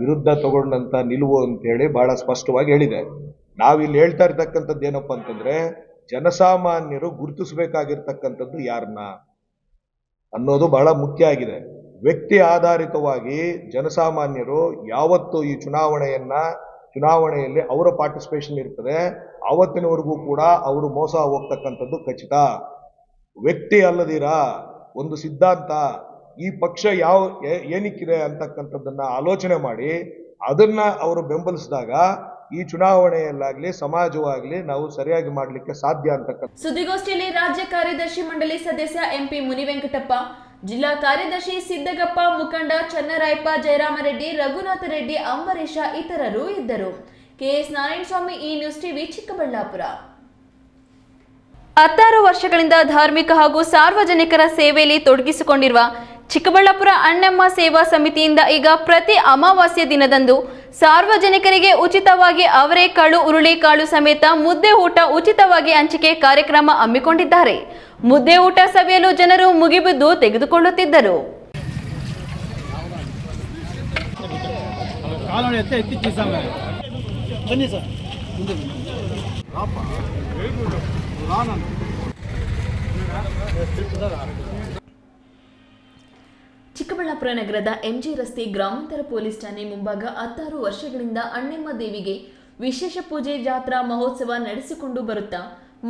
ವಿರುದ್ಧ ತಗೊಂಡಂತ ನಿಲುವು ಅಂತ ಹೇಳಿ ಬಹಳ ಸ್ಪಷ್ಟವಾಗಿ ಹೇಳಿದೆ. ನಾವಿಲ್ಲಿ ಹೇಳ್ತಾ ಇರ್ತಕ್ಕಂಥದ್ದು ಏನಪ್ಪಾ ಅಂತಂದ್ರೆ, ಜನಸಾಮಾನ್ಯರು ಗುರುತಿಸಬೇಕಾಗಿರ್ತಕ್ಕಂಥದ್ದು ಯಾರನ್ನ ಅನ್ನೋದು ಬಹಳ ಮುಖ್ಯ ಆಗಿದೆ. ವ್ಯಕ್ತಿ ಆಧಾರಿತವಾಗಿ ಜನಸಾಮಾನ್ಯರು ಯಾವತ್ತು ಈ ಚುನಾವಣೆಯಲ್ಲಿ ಅವರ ಪಾರ್ಟಿಸಿಪೇಷನ್ ಇರ್ತದೆ, ಆವತ್ತಿನವರೆಗೂ ಕೂಡ ಅವರು ಮೋಸ ಹೋಗ್ತಕ್ಕಂಥದ್ದು ಖಚಿತ. ವ್ಯಕ್ತಿ ಅಲ್ಲದಿರ ಒಂದು ಸಿದ್ಧಾಂತ, ಈ ಪಕ್ಷ ಏನಕ್ಕಿದೆ ಅಂತಕ್ಕಂಥದ್ದನ್ನ ಆಲೋಚನೆ ಮಾಡಿ ಅದನ್ನ ಅವರು ಬೆಂಬಲಿಸಿದಾಗ ಈ ಚುನಾವಣೆಯಲ್ಲಾಗ್ಲಿ ಸಮಾಜವಾಗ್ಲಿ ನಾವು ಸರಿಯಾಗಿ ಮಾಡಲಿಕ್ಕೆ ಸಾಧ್ಯ ಅಂತಕ್ಕಂಥ. ಸುದ್ದಿಗೋಷ್ಠಿಯಲ್ಲಿ ರಾಜ್ಯ ಕಾರ್ಯದರ್ಶಿ ಮಂಡಳಿ ಸದಸ್ಯ ಎಂಪಿ ಮುನಿವೆಂಕಟಪ್ಪ, ಜಿಲ್ಲಾ ಕಾರ್ಯದರ್ಶಿ ಸಿದ್ದಗಪ್ಪ, ಮುಖಂಡ ಚನ್ನರಾಯಪ್ಪ, ಜಯರಾಮರೆಡ್ಡಿ, ರಘುನಾಥ ರೆಡ್ಡಿ, ಅಂಬರೀಶ ಇತರರು ಇದ್ದರು. ಕೆಎಸ್ ನಾರಾಯಣಸ್ವಾಮಿ, ಈ ನ್ಯೂಸ್ ಟಿವಿ, ಚಿಕ್ಕಬಳ್ಳಾಪುರ. 16 ವರ್ಷಗಳಿಂದ ಧಾರ್ಮಿಕ ಹಾಗೂ ಸಾರ್ವಜನಿಕರ ಸೇವೆಯಲ್ಲಿ ತೊಡಗಿಸಿಕೊಂಡಿರುವ ಚಿಕ್ಕಬಳ್ಳಾಪುರ ಅಣ್ಣಮ್ಮ ಸೇವಾ ಸಮಿತಿಯಿಂದ ಈಗ ಪ್ರತಿ ಅಮಾವಾಸ್ಯೆ ದಿನದಂದು ಸಾರ್ವಜನಿಕರಿಗೆ ಉಚಿತವಾಗಿ ಅವರೆಕಾಳು, ಹುರುಳಿಕಾಳು ಸಮೇತ ಮುದ್ದೆ ಊಟ ಉಚಿತವಾಗಿ ಹಂಚಿಕೆ ಕಾರ್ಯಕ್ರಮ ಹಮ್ಮಿಕೊಂಡಿದ್ದಾರೆ. ಮುದ್ದೆ ಊಟ ಸವಿಯಲು ಜನರು ಮುಗಿಬಿದ್ದು ತೆಗೆದುಕೊಳ್ಳುತ್ತಿದ್ದರು. ಚಿಕ್ಕಬಳ್ಳಾಪುರ ಚಿಕ್ಕಬಳ್ಳಾಪುರ ನಗರದ ಎಂಜಿ ರಸ್ತೆ ಗ್ರಾಮಾಂತರ ಪೊಲೀಸ್ ಠಾಣೆ ಮುಂಭಾಗ 16 ವರ್ಷಗಳಿಂದ ಅಣ್ಣಮ್ಮ ದೇವಿಗೆ ವಿಶೇಷ ಪೂಜೆ ಜಾತ್ರಾ ಮಹೋತ್ಸವ ನಡೆಸಿಕೊಂಡು ಬರುತ್ತಾ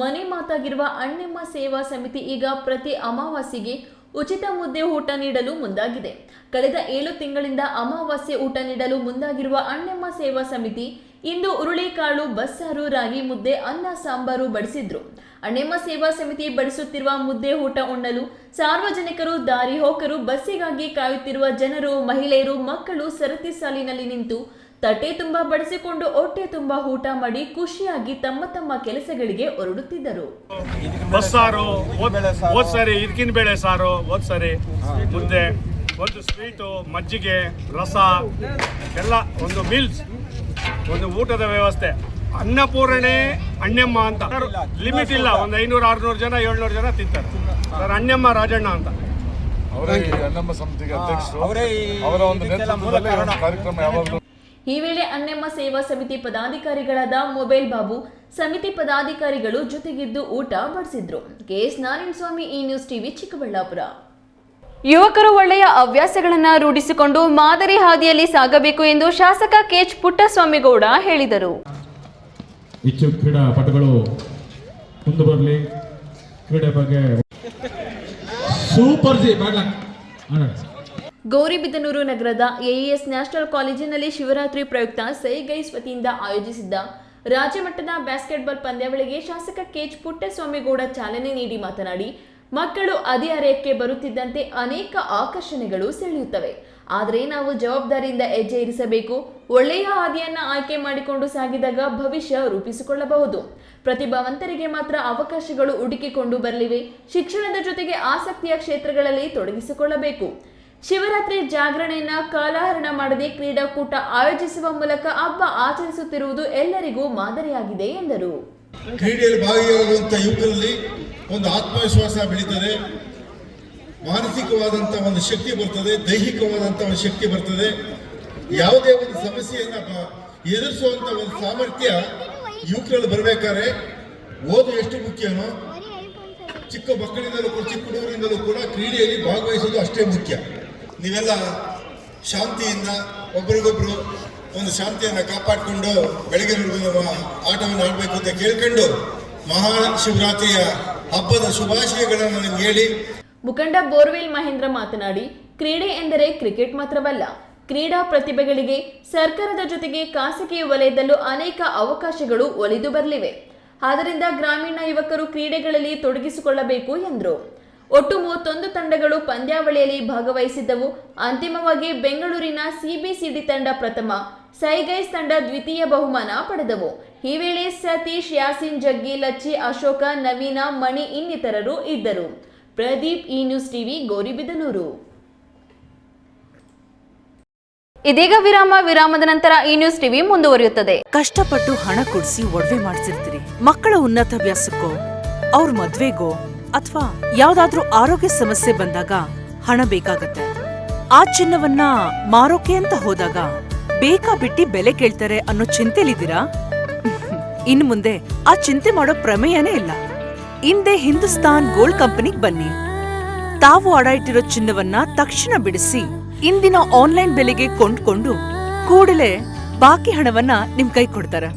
ಮನೆ ಮಾತಾಗಿರುವ ಅಣ್ಣಮ್ಮ ಸೇವಾ ಸಮಿತಿ ಈಗ ಪ್ರತಿ ಅಮಾವಾಸ್ಯೆಗೆ ಉಚಿತ ಮುದ್ದೆ ಊಟ ನೀಡಲು ಮುಂದಾಗಿದೆ. ಕಳೆದ 7 ತಿಂಗಳಿಂದ ಅಮಾವಾಸ್ಯೆ ಊಟ ನೀಡಲು ಮುಂದಾಗಿರುವ ಅಣ್ಣಮ್ಮ ಸೇವಾ ಸಮಿತಿ ಇಂದು ಹುರುಳಿಕಾಳು, ಬಸ್ಸಾರು, ರಾಗಿ ಮುದ್ದೆ, ಅನ್ನ ಸಾಂಬಾರು ಬಡಿಸಿದ್ರು. ಅಣ್ಣಮ್ಮ ಸೇವಾ ಸಮಿತಿ ಬಡಿಸುತ್ತಿರುವ ಮುದ್ದೆ ಊಟ ಉಣ್ಣಲು ಸಾರ್ವಜನಿಕರು, ದಾರಿ ಹೋಕರು, ಬಸ್ಸಿಗಾಗಿ ಕಾಯುತ್ತಿರುವ ಜನರು, ಮಹಿಳೆಯರು, ಮಕ್ಕಳು ಸರತಿ ಸಾಲಿನಲ್ಲಿ ನಿಂತು ತಟ್ಟೆ ತುಂಬ ಬಡಿಸಿಕೊಂಡು ಹೊಟ್ಟೆ ತುಂಬ ಊಟ ಮಾಡಿ ಖುಷಿಯಾಗಿ ತಮ್ಮ ತಮ್ಮ ಕೆಲಸಗಳಿಗೆ ಹೊರಡುತ್ತಿದ್ದರು. ಬಸ್ಸಾರು, ಸರಿ ಇರ್ಕಿನ ಬೇಳೆ ಸಾರು, ಸರಿ ಮುದ್ದೆ, ಒಂದು ಸ್ವೀಟು, ಮಜ್ಜಿಗೆ, ರಸ ಎಲ್ಲ ಒಂದು ಮೀಲ್ಸ್, ಒಂದು ಊಟದ ವ್ಯವಸ್ಥೆ. ಅನ್ನಪೂರ್ಣೆ ಅಣ್ಣಮ್ಮ ಅಂತ ಲಿಮಿಟ್ ಇಲ್ಲ. ಒಂದು 500-600 ಜನ 700 ಜನ ತಿಂತಾರೆ ಸರ್. ಅಣ್ಣಮ್ಮ ರಾಜಣ್ಣ ಅಂತ ಅವರೇ ಅಣ್ಣಮ್ಮ ಸಮಿತಿಗೆ ಅಧ್ಯಕ್ಷರು. ಅವರ ಒಂದು ನೇತೃತ್ವದಲ್ಲಿ ಕಾರ್ಯಕ್ರಮ ಯಾವಾಗಲೂ. ಈ ವೇಳೆ ಅಣ್ಣಮ್ಮ ಸೇವಾ ಸಮಿತಿ ಪದಾಧಿಕಾರಿಗಳಾದ ಮೊಬೈಲ್ ಬಾಬು, ಸಮಿತಿ ಪದಾಧಿಕಾರಿಗಳು ಜೊತೆಗಿದ್ದು ಊಟ ಬಡಿಸಿದ್ರು. ಕೆಎಸ್ ನಾರಾಯಣಸ್ವಾಮಿ, ಈ ನ್ಯೂಸ್ ಟಿವಿ, ಚಿಕ್ಕಬಳ್ಳಾಪುರ. ಯುವಕರು ಒಳ್ಳೆಯ ಹವ್ಯಾಸಗಳನ್ನು ರೂಢಿಸಿಕೊಂಡು ಮಾದರಿ ಹಾದಿಯಲ್ಲಿ ಸಾಗಬೇಕು ಎಂದು ಶಾಸಕ ಕೆಎಚ್ ಪುಟ್ಟಸ್ವಾಮಿಗೌಡ ಹೇಳಿದರು. ಹೆಚ್ಚು ಕ್ರೀಡಾಪಟುಗಳು ಮುಂದೆ ಬರಲಿ. ಕ್ರೀಡೆ ಬಗ್ಗೆ ಸೂಪರ್ ಜಿ ಗೌರಿಬಿದನೂರು ನಗರದ ಎಇಎಸ್ ನ್ಯಾಷನಲ್ ಕಾಲೇಜಿನಲ್ಲಿ ಶಿವರಾತ್ರಿ ಪ್ರಯುಕ್ತ ಸೈಗೈಸ್ ವತಿಯಿಂದ ಆಯೋಜಿಸಿದ್ದ ರಾಜ್ಯಮಟ್ಟದ ಬ್ಯಾಸ್ಕೆಟ್ಬಾಲ್ ಪಂದ್ಯಾವಳಿಗೆ ಶಾಸಕ ಕೆಎಚ್ ಪುಟ್ಟಸ್ವಾಮಿಗೌಡ ಚಾಲನೆ ನೀಡಿ ಮಾತನಾಡಿ, ಮಕ್ಕಳು ಹದಿಹರೆಯಕ್ಕೆ ಬರುತ್ತಿದ್ದಂತೆ ಅನೇಕ ಆಕರ್ಷಣೆಗಳು ಸೆಳೆಯುತ್ತವೆ. ಆದರೆ ನಾವು ಜವಾಬ್ದಾರಿಯಿಂದ ಹೆಜ್ಜೆ ಇರಿಸಬೇಕು. ಒಳ್ಳೆಯ ಹಾದಿಯನ್ನು ಆಯ್ಕೆ ಮಾಡಿಕೊಂಡು ಸಾಗಿದಾಗ ಭವಿಷ್ಯ ರೂಪಿಸಿಕೊಳ್ಳಬಹುದು. ಪ್ರತಿಭಾವಂತರಿಗೆ ಮಾತ್ರ ಅವಕಾಶಗಳು ಹುಡುಕಿಕೊಂಡು ಬರಲಿವೆ. ಶಿಕ್ಷಣದ ಜೊತೆಗೆ ಆಸಕ್ತಿಯ ಕ್ಷೇತ್ರಗಳಲ್ಲಿ ತೊಡಗಿಸಿಕೊಳ್ಳಬೇಕು. ಶಿವರಾತ್ರಿ ಜಾಗರಣೆಯನ್ನ ಕಾಲಹರಣ ಮಾಡದೆ ಕ್ರೀಡಾಕೂಟ ಆಯೋಜಿಸುವ ಮೂಲಕ ಹಬ್ಬ ಆಚರಿಸುತ್ತಿರುವುದು ಎಲ್ಲರಿಗೂ ಮಾದರಿಯಾಗಿದೆ ಎಂದರು. ಕ್ರೀಡೆಯಲ್ಲಿ ಭಾಗಿಯಾಗುವಂಥ ಯುವಕರಲ್ಲಿ ಒಂದು ಆತ್ಮವಿಶ್ವಾಸ ಬೆಳೀತದೆ, ಮಾನಸಿಕವಾದಂಥ ಒಂದು ಶಕ್ತಿ ಬರ್ತದೆ, ದೈಹಿಕವಾದಂಥ ಒಂದು ಶಕ್ತಿ ಬರ್ತದೆ. ಯಾವುದೇ ಒಂದು ಸಮಸ್ಯೆಯನ್ನು ಎದುರಿಸುವಂಥ ಒಂದು ಸಾಮರ್ಥ್ಯ ಯುವಕರಲ್ಲಿ ಬರಬೇಕಾದ್ರೆ ಓದು ಎಷ್ಟು ಮುಖ್ಯನೋ, ಚಿಕ್ಕ ಮಕ್ಕಳಿಂದಲೂ ಕೂಡ, ಚಿಕ್ಕ ಹುಡುಗರಿಂದಲೂ ಕೂಡ ಕ್ರೀಡೆಯಲ್ಲಿ ಭಾಗವಹಿಸೋದು ಅಷ್ಟೇ ಮುಖ್ಯ. ನೀವೆಲ್ಲ ಶಾಂತಿಯಿಂದ ಒಬ್ಬರಿಗೊಬ್ಬರು ಒಂದು ಶಾಂತಿಯನ್ನು ಕಾಪಾಡಿಕೊಂಡು ಬೆಳಗ್ಗೆ ಆಟವನ್ನು ಆಡಬೇಕು ಅಂತ ಕೇಳ್ಕೊಂಡು ಮಹಾನ್ ಶಿವರಾತ್ರಿಯ ಹಬ್ಬದ ಶುಭಾಶಯಗಳನ್ನು ನಿಮ್ಗೆ ಹೇಳಿ. ಮುಖಂಡ ಬೋರ್ವೆಲ್ ಮಹೇಂದ್ರ ಮಾತನಾಡಿ, ಕ್ರೀಡೆ ಎಂದರೆ ಕ್ರಿಕೆಟ್ ಮಾತ್ರವಲ್ಲ. ಕ್ರೀಡಾ ಪ್ರತಿಭೆಗಳಿಗೆ ಸರ್ಕಾರದ ಜೊತೆಗೆ ಖಾಸಗಿ ವಲಯದಲ್ಲೂ ಅನೇಕ ಅವಕಾಶಗಳು ಒಲಿದು ಬರಲಿವೆ. ಆದ್ದರಿಂದ ಗ್ರಾಮೀಣ ಯುವಕರು ಕ್ರೀಡೆಗಳಲ್ಲಿ ತೊಡಗಿಸಿಕೊಳ್ಳಬೇಕು ಎಂದರು. ಒಟ್ಟು 31 ತಂಡಗಳು ಪಂದ್ಯಾವಳಿಯಲ್ಲಿ ಭಾಗವಹಿಸಿದ್ದವು. ಅಂತಿಮವಾಗಿ ಬೆಂಗಳೂರಿನ ಸಿಬಿಸಿಡಿ ತಂಡ ಪ್ರಥಮ, ಸೈಗೈಸ್ ತಂಡ ದ್ವಿತೀಯ ಬಹುಮಾನ ಪಡೆದವು. ಈ ವೇಳೆ ಸತೀಶ್, ಯಾಸಿನ್, ಜಗ್ಗಿ, ಲಚ್ಚಿ, ಅಶೋಕ, ನವೀನ, ಮಣಿ ಇನ್ನಿತರರು ಇದ್ದರು. ಪ್ರದೀಪ್, ಈ ನ್ಯೂಸ್ ಟಿವಿ, ಗೌರಿಬಿದನೂರು. ಇದೀಗ ವಿರಾಮದ ನಂತರ ಈ ನ್ಯೂಸ್ ಟಿವಿ ಮುಂದುವರಿಯುತ್ತದೆ. ಕಷ್ಟಪಟ್ಟು ಹಣ ಕೊಡಿಸಿ ಒಡವೆ ಮಾಡಿಸಿರ್ತೀರಿ. ಮಕ್ಕಳ ಉನ್ನತಾಭ್ಯಾಸಕ್ಕೋ, ಅವ್ರ ಮದ್ವೆಗೋ ಅಥವಾ ಯಾವ್ದಾದ್ರೂ ಆರೋಗ್ಯ ಸಮಸ್ಯೆ ಬಂದಾಗ ಹಣ ಬೇಕಾಗತ್ತೆ. ಆ ಚಿನ್ನವನ್ನ ಮಾರೋಕೆ ಅಂತ ಹೋದಾಗ ಬೇಕಾ ಬಿಟ್ಟಿ ಬೆಲೆ ಕೇಳ್ತಾರೆ ಅನ್ನೋ ಚಿಂತೆಲಿದ್ದೀರಾ? ಇನ್ನು ಮುಂದೆ ಆ ಚಿಂತೆ ಮಾಡೋ ಪ್ರಮೇಯನೇ ಇಲ್ಲ. ಹಿಂದೆ ಹಿಂದೂಸ್ತಾನ್ ಗೋಲ್ಡ್ ಕಂಪನಿಗೆ ಬನ್ನಿ. ತಾವು ಅಡ ಇಟ್ಟಿರೋ ಚಿನ್ನವನ್ನ ತಕ್ಷಣ ಬಿಡಿಸಿ ಇಂದಿನ ಆನ್ಲೈನ್ ಬೆಲೆಗೆ ಕೊಂಡ್ಕೊಂಡು ಕೂಡಲೇ ಬಾಕಿ ಹಣವನ್ನ ನಿಮ್ ಕೈ ಕೊಡ್ತಾರೆ.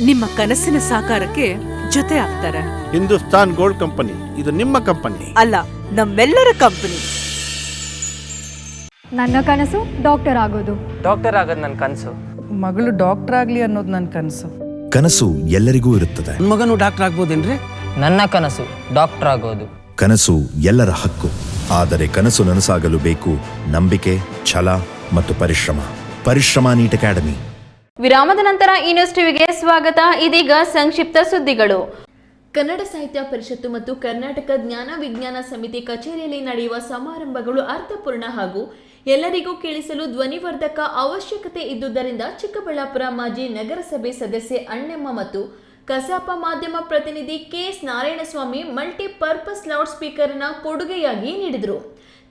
ನಿಮ್ಮ ಕನಸಿನ ಸಾಕಾರಕ್ಕೆ ಜೊತೆ ಆಗ್ತಾರೆ. ಹಿಂದೂಸ್ತಾನ್ ಗೋಲ್ಡ್ ಕಂಪನಿ, ಇದು ನಿಮ್ಮ ಕಂಪನಿ ಅಲ್ಲ, ನಮ್ಮೆಲ್ಲರ ಕಂಪನಿ. ನನ್ನ ಕನಸು ಡಾಕ್ಟರ್ ಆಗೋದು. ಡಾಕ್ಟರ್ ಆಗೋದು ನನ್ನ ಕನಸು. ಮಗಳು ಡಾಕ್ಟರ್ ಆಗ್ಲಿ ಅನ್ನೋದು ನನ್ನ ಕನಸು. ಕನಸು ಎಲ್ಲರಿಗೂ ಇರುತ್ತದೆ. ಮಗನು ಡಾಕ್ಟರ್ ಆಗ್ಬೋದೇನ್ರಿ? ನನ್ನ ಕನಸು ಡಾಕ್ಟರ್ ಆಗೋದು. ಕನಸು ಎಲ್ಲರ ಹಕ್ಕು. ಆದರೆ ಕನಸು ನನಸಾಗಲು ಬೇಕು ನಂಬಿಕೆ, ಛಲ ಮತ್ತು ಪರಿಶ್ರಮ. Neat academy. ವಿರಾಮದ ನಂತರ ಈ ನ್ಯೂಸ್ ಟಿವಿಗೆ ಸ್ವಾಗತ. ಇದೀಗ ಸಂಕ್ಷಿಪ್ತ ಸುದ್ದಿಗಳು. ಕನ್ನಡ ಸಾಹಿತ್ಯ ಪರಿಷತ್ತು ಮತ್ತು ಕರ್ನಾಟಕ ಜ್ಞಾನ ವಿಜ್ಞಾನ ಸಮಿತಿ ಕಚೇರಿಯಲ್ಲಿ ನಡೆಯುವ ಸಮಾರಂಭಗಳು ಅರ್ಥಪೂರ್ಣ ಹಾಗೂ ಎಲ್ಲರಿಗೂ ಕೇಳಿಸಲು ಧ್ವನಿವರ್ಧಕ ಅವಶ್ಯಕತೆ ಇದ್ದುದರಿಂದ ಚಿಕ್ಕಬಳ್ಳಾಪುರ ಮಾಜಿ ನಗರಸಭೆ ಸದಸ್ಯೆ ಅಣ್ಣಮ್ಮ ಮತ್ತು ಕಸಾಪ ಮಾಧ್ಯಮ ಪ್ರತಿನಿಧಿ ಕೆಎಸ್ ನಾರಾಯಣಸ್ವಾಮಿ ಮಲ್ಟಿಪರ್ಪಸ್ ಲೌಡ್ ಸ್ಪೀಕರ್ನ ಕೊಡುಗೆಯಾಗಿ ನೀಡಿದರು.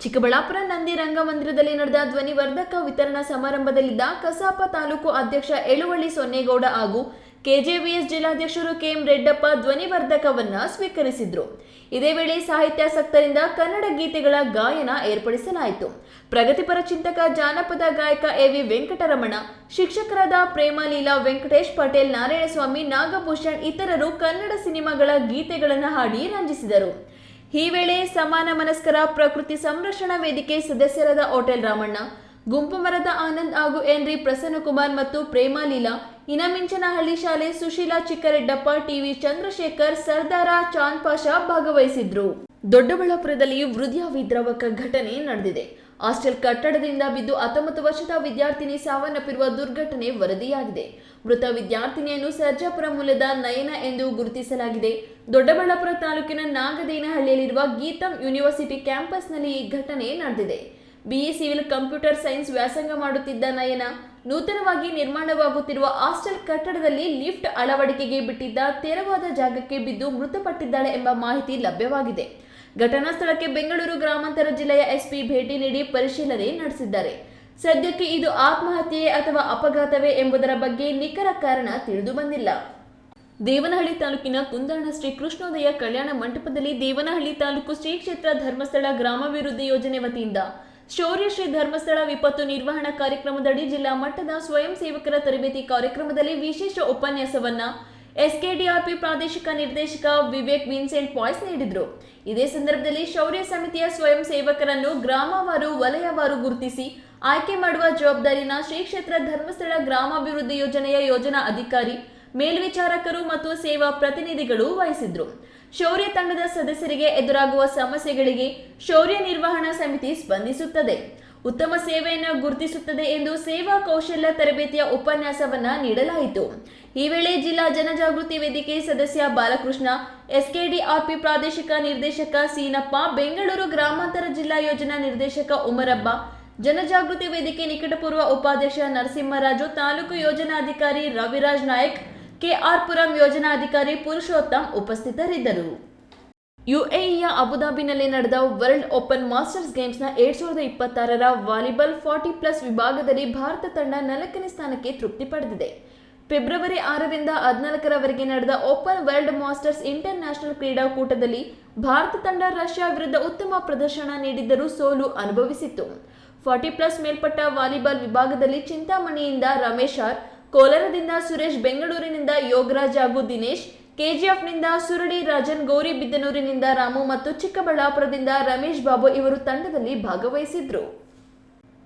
ಚಿಕ್ಕಬಳ್ಳಾಪುರ ನಂದಿ ರಂಗಮಂದಿರದಲ್ಲಿ ನಡೆದ ಧ್ವನಿವರ್ಧಕ ವಿತರಣಾ ಸಮಾರಂಭದಲ್ಲಿದ್ದ ಕಸಾಪ ತಾಲೂಕು ಅಧ್ಯಕ್ಷ ಎಳುವಳ್ಳಿ ಸೊನ್ನೇಗೌಡ ಹಾಗೂ ಕೆಜೆವಿಎಸ್ ಜಿಲ್ಲಾಧ್ಯಕ್ಷರು ಕೆಎಂ ರೆಡ್ಡಪ್ಪ ಧ್ವನಿವರ್ಧಕವನ್ನ ಸ್ವೀಕರಿಸಿದ್ರು. ಇದೇ ವೇಳೆ ಸಾಹಿತ್ಯಾಸಕ್ತರಿಂದ ಕನ್ನಡ ಗೀತೆಗಳ ಗಾಯನ ಏರ್ಪಡಿಸಲಾಯಿತು. ಪ್ರಗತಿಪರ ಚಿಂತಕ ಜಾನಪದ ಗಾಯಕ ಎವಿ ವೆಂಕಟರಮಣ, ಶಿಕ್ಷಕರಾದ ಪ್ರೇಮಲೀಲಾ, ವೆಂಕಟೇಶ್ ಪಟೇಲ್, ನಾರಾಯಣಸ್ವಾಮಿ, ನಾಗಭೂಷಣ್ ಇತರರು ಕನ್ನಡ ಸಿನಿಮಾಗಳ ಗೀತೆಗಳನ್ನು ಹಾಡಿ ರಂಜಿಸಿದರು. ಈ ವೇಳೆ ಸಮಾನ ಮನಸ್ಕರ ಪ್ರಕೃತಿ ಸಂರಕ್ಷಣಾ ವೇದಿಕೆ ಸದಸ್ಯರಾದ ಹೋಟೆಲ್ ರಾಮಣ್ಣ, ಗುಂಪು ಮರದ ಆನಂದ್ ಹಾಗೂ ಎನ್ರಿ ಪ್ರಸನ್ನಕುಮಾರ್ ಮತ್ತು ಪ್ರೇಮಲೀಲಾ, ಇನಮಿಂಚನಹಳ್ಳಿ ಶಾಲೆ ಸುಶೀಲಾ ಚಿಕ್ಕರೆಡ್ಡಪ್ಪ, ಟಿವಿ ಚಂದ್ರಶೇಖರ್, ಸರ್ದಾರ ಚಾಂದ್ ಪಾಷಾ ಭಾಗವಹಿಸಿದ್ರು. ದೊಡ್ಡಬಳ್ಳಾಪುರದಲ್ಲಿ ವೃದ್ಧ ವಿದ್ರಾವಕ ಘಟನೆ ನಡೆದಿದೆ. ಹಾಸ್ಟೆಲ್ ಕಟ್ಟಡದಿಂದ ಬಿದ್ದು 19 ವರ್ಷದ ವಿದ್ಯಾರ್ಥಿನಿ ಸಾವನ್ನಪ್ಪಿರುವ ದುರ್ಘಟನೆ ವರದಿಯಾಗಿದೆ. ಮೃತ ವಿದ್ಯಾರ್ಥಿನಿಯನ್ನು ಸರ್ಜಾಪುರ ಮೂಲದ ನಯನ ಎಂದು ಗುರುತಿಸಲಾಗಿದೆ. ದೊಡ್ಡಬಳ್ಳಾಪುರ ತಾಲೂಕಿನ ನಾಗದೇನಹಳ್ಳಿಯಲ್ಲಿರುವ ಗೀತಂ ಯೂನಿವರ್ಸಿಟಿ ಕ್ಯಾಂಪಸ್ನಲ್ಲಿ ಈ ಘಟನೆ ನಡೆದಿದೆ. ಬಿಇ ಸಿವಿಲ್ ಕಂಪ್ಯೂಟರ್ ಸೈನ್ಸ್ ವ್ಯಾಸಂಗ ಮಾಡುತ್ತಿದ್ದ ನಯನ ನೂತನವಾಗಿ ನಿರ್ಮಾಣವಾಗುತ್ತಿರುವ ಹಾಸ್ಟೆಲ್ ಕಟ್ಟಡದಲ್ಲಿ ಲಿಫ್ಟ್ ಅಳವಡಿಕೆಗೆ ಬಿಟ್ಟಿದ್ದ ತೆರವಾದ ಜಾಗಕ್ಕೆ ಬಿದ್ದು ಮೃತಪಟ್ಟಿದ್ದಾಳೆ ಎಂಬ ಮಾಹಿತಿ ಲಭ್ಯವಾಗಿದೆ. ಘಟನಾ ಸ್ಥಳಕ್ಕೆ ಬೆಂಗಳೂರು ಗ್ರಾಮಾಂತರ ಜಿಲ್ಲೆಯ ಎಸ್ಪಿ ಭೇಟಿ ನೀಡಿ ಪರಿಶೀಲನೆ ನಡೆಸಿದ್ದಾರೆ. ಸದ್ಯಕ್ಕೆ ಇದು ಆತ್ಮಹತ್ಯೆ ಅಥವಾ ಅಪಘಾತವೇ ಎಂಬುದರ ಬಗ್ಗೆ ನಿಖರ ಕಾರಣ ತಿಳಿದು ಬಂದಿಲ್ಲ. ದೇವನಹಳ್ಳಿ ತಾಲೂಕಿನ ಕುಂದಾಣ ಶ್ರೀ ಕೃಷ್ಣೋದಯ ಕಲ್ಯಾಣ ಮಂಟಪದಲ್ಲಿ ದೇವನಹಳ್ಳಿ ತಾಲೂಕು ಶ್ರೀ ಕ್ಷೇತ್ರ ಧರ್ಮಸ್ಥಳ ಗ್ರಾಮಾಭಿವೃದ್ಧಿ ಯೋಜನೆ ವತಿಯಿಂದ ಶೌರ್ಯ ಶ್ರೀ ಧರ್ಮಸ್ಥಳ ವಿಪತ್ತು ನಿರ್ವಹಣಾ ಕಾರ್ಯಕ್ರಮದಡಿ ಜಿಲ್ಲಾ ಮಟ್ಟದ ಸ್ವಯಂ ಸೇವಕರ ತರಬೇತಿ ಕಾರ್ಯಕ್ರಮದಲ್ಲಿ ವಿಶೇಷ ಉಪನ್ಯಾಸವನ್ನ ಎಸ್ಕೆಡಿಆರ್ಪಿ ಪ್ರಾದೇಶಿಕ ನಿರ್ದೇಶಕ ವಿವೇಕ್ ವಿನ್ಸೆಂಟ್ ಪಾಯ್ಸ್ ನೀಡಿದರು. ಇದೇ ಸಂದರ್ಭದಲ್ಲಿ ಶೌರ್ಯ ಸಮಿತಿಯ ಸ್ವಯಂ ಸೇವಕರನ್ನು ಗ್ರಾಮವಾರು, ವಲಯವಾರು ಗುರುತಿಸಿ ಆಯ್ಕೆ ಮಾಡುವ ಜವಾಬ್ದಾರಿನ ಶ್ರೀ ಕ್ಷೇತ್ರ ಧರ್ಮಸ್ಥಳ ಗ್ರಾಮಾಭಿವೃದ್ಧಿ ಯೋಜನೆಯ ಯೋಜನಾ ಅಧಿಕಾರಿ, ಮೇಲ್ವಿಚಾರಕರು ಮತ್ತು ಸೇವಾ ಪ್ರತಿನಿಧಿಗಳು ವಹಿಸಿದ್ರು. ಶೌರ್ಯ ತಂಡದ ಸದಸ್ಯರಿಗೆ ಎದುರಾಗುವ ಸಮಸ್ಯೆಗಳಿಗೆ ಶೌರ್ಯ ನಿರ್ವಹಣಾ ಸಮಿತಿ ಸ್ಪಂದಿಸುತ್ತದೆ, ಉತ್ತಮ ಸೇವೆಯನ್ನು ಗುರುತಿಸುತ್ತದೆ ಎಂದು ಸೇವಾ ಕೌಶಲ್ಯ ತರಬೇತಿಯ ಉಪನ್ಯಾಸವನ್ನ ನೀಡಲಾಯಿತು. ಈ ವೇಳೆ ಜಿಲ್ಲಾ ಜನಜಾಗೃತಿ ವೇದಿಕೆ ಸದಸ್ಯ ಬಾಲಕೃಷ್ಣ, ಎಸ್ಕೆಡಿಆರ್ಪಿ ಪ್ರಾದೇಶಿಕ ನಿರ್ದೇಶಕ ಸೀನಪ್ಪ, ಬೆಂಗಳೂರು ಗ್ರಾಮಾಂತರ ಜಿಲ್ಲಾ ಯೋಜನಾ ನಿರ್ದೇಶಕ ಉಮರಬ್ಬ, ಜನಜಾಗೃತಿ ವೇದಿಕೆ ನಿಕಟಪೂರ್ವ ಉಪಾಧ್ಯಕ್ಷ ನರಸಿಂಹರಾಜು, ತಾಲೂಕು ಯೋಜನಾಧಿಕಾರಿ ರವಿರಾಜ್ ನಾಯಕ್, ಕೆಆರ್ ಪುರಂ ಯೋಜನಾಧಿಕಾರಿ ಪುರುಷೋತ್ತಮ್ ಉಪಸ್ಥಿತರಿದ್ದರು. ಯುಎಇಯ ಅಬುಧಾಬಿನಲ್ಲಿ ನಡೆದ ವರ್ಲ್ಡ್ ಓಪನ್ ಮಾಸ್ಟರ್ಸ್ ಗೇಮ್ಸ್ನ 2026ರ ವಾಲಿಬಾಲ್ 40+ ವಿಭಾಗದಲ್ಲಿ ಭಾರತ ತಂಡ 4ನೇ ಸ್ಥಾನಕ್ಕೆ ತೃಪ್ತಿ ಪಡೆದಿದೆ. ಫೆಬ್ರವರಿ 6ರಿಂದ 14ರವರೆಗೆ ನಡೆದ open world masters inter national ಕ್ರೀಡಾಕೂಟದಲ್ಲಿ ಭಾರತ ತಂಡ ರಷ್ಯಾ ವಿರುದ್ಧ ಉತ್ತಮ ಪ್ರದರ್ಶನ ನೀಡಿದ್ದರೂ ಸೋಲು ಅನುಭವಿಸಿತ್ತು. 40+ ಮೇಲ್ಪಟ್ಟ ವಾಲಿಬಾಲ್ ವಿಭಾಗದಲ್ಲಿ ಚಿಂತಾಮಣಿಯಿಂದ ರಮೇಶ್ ಆರ್, ಕೋಲಾರದಿಂದ ಸುರೇಶ್, ಬೆಂಗಳೂರಿನಿಂದ ಯೋಗರಾಜ್ ಹಾಗೂ ದಿನೇಶ್, ಕೆಜಿಎಫ್ನಿಂದ ಸುರಳಿ ರಾಜನ್, ಗೌರಿಬಿದನೂರಿನಿಂದ ರಾಮು ಮತ್ತು ಚಿಕ್ಕಬಳ್ಳಾಪುರದಿಂದ ರಮೇಶ್ ಬಾಬು ಇವರು ತಂಡದಲ್ಲಿ ಭಾಗವಹಿಸಿದ್ರು.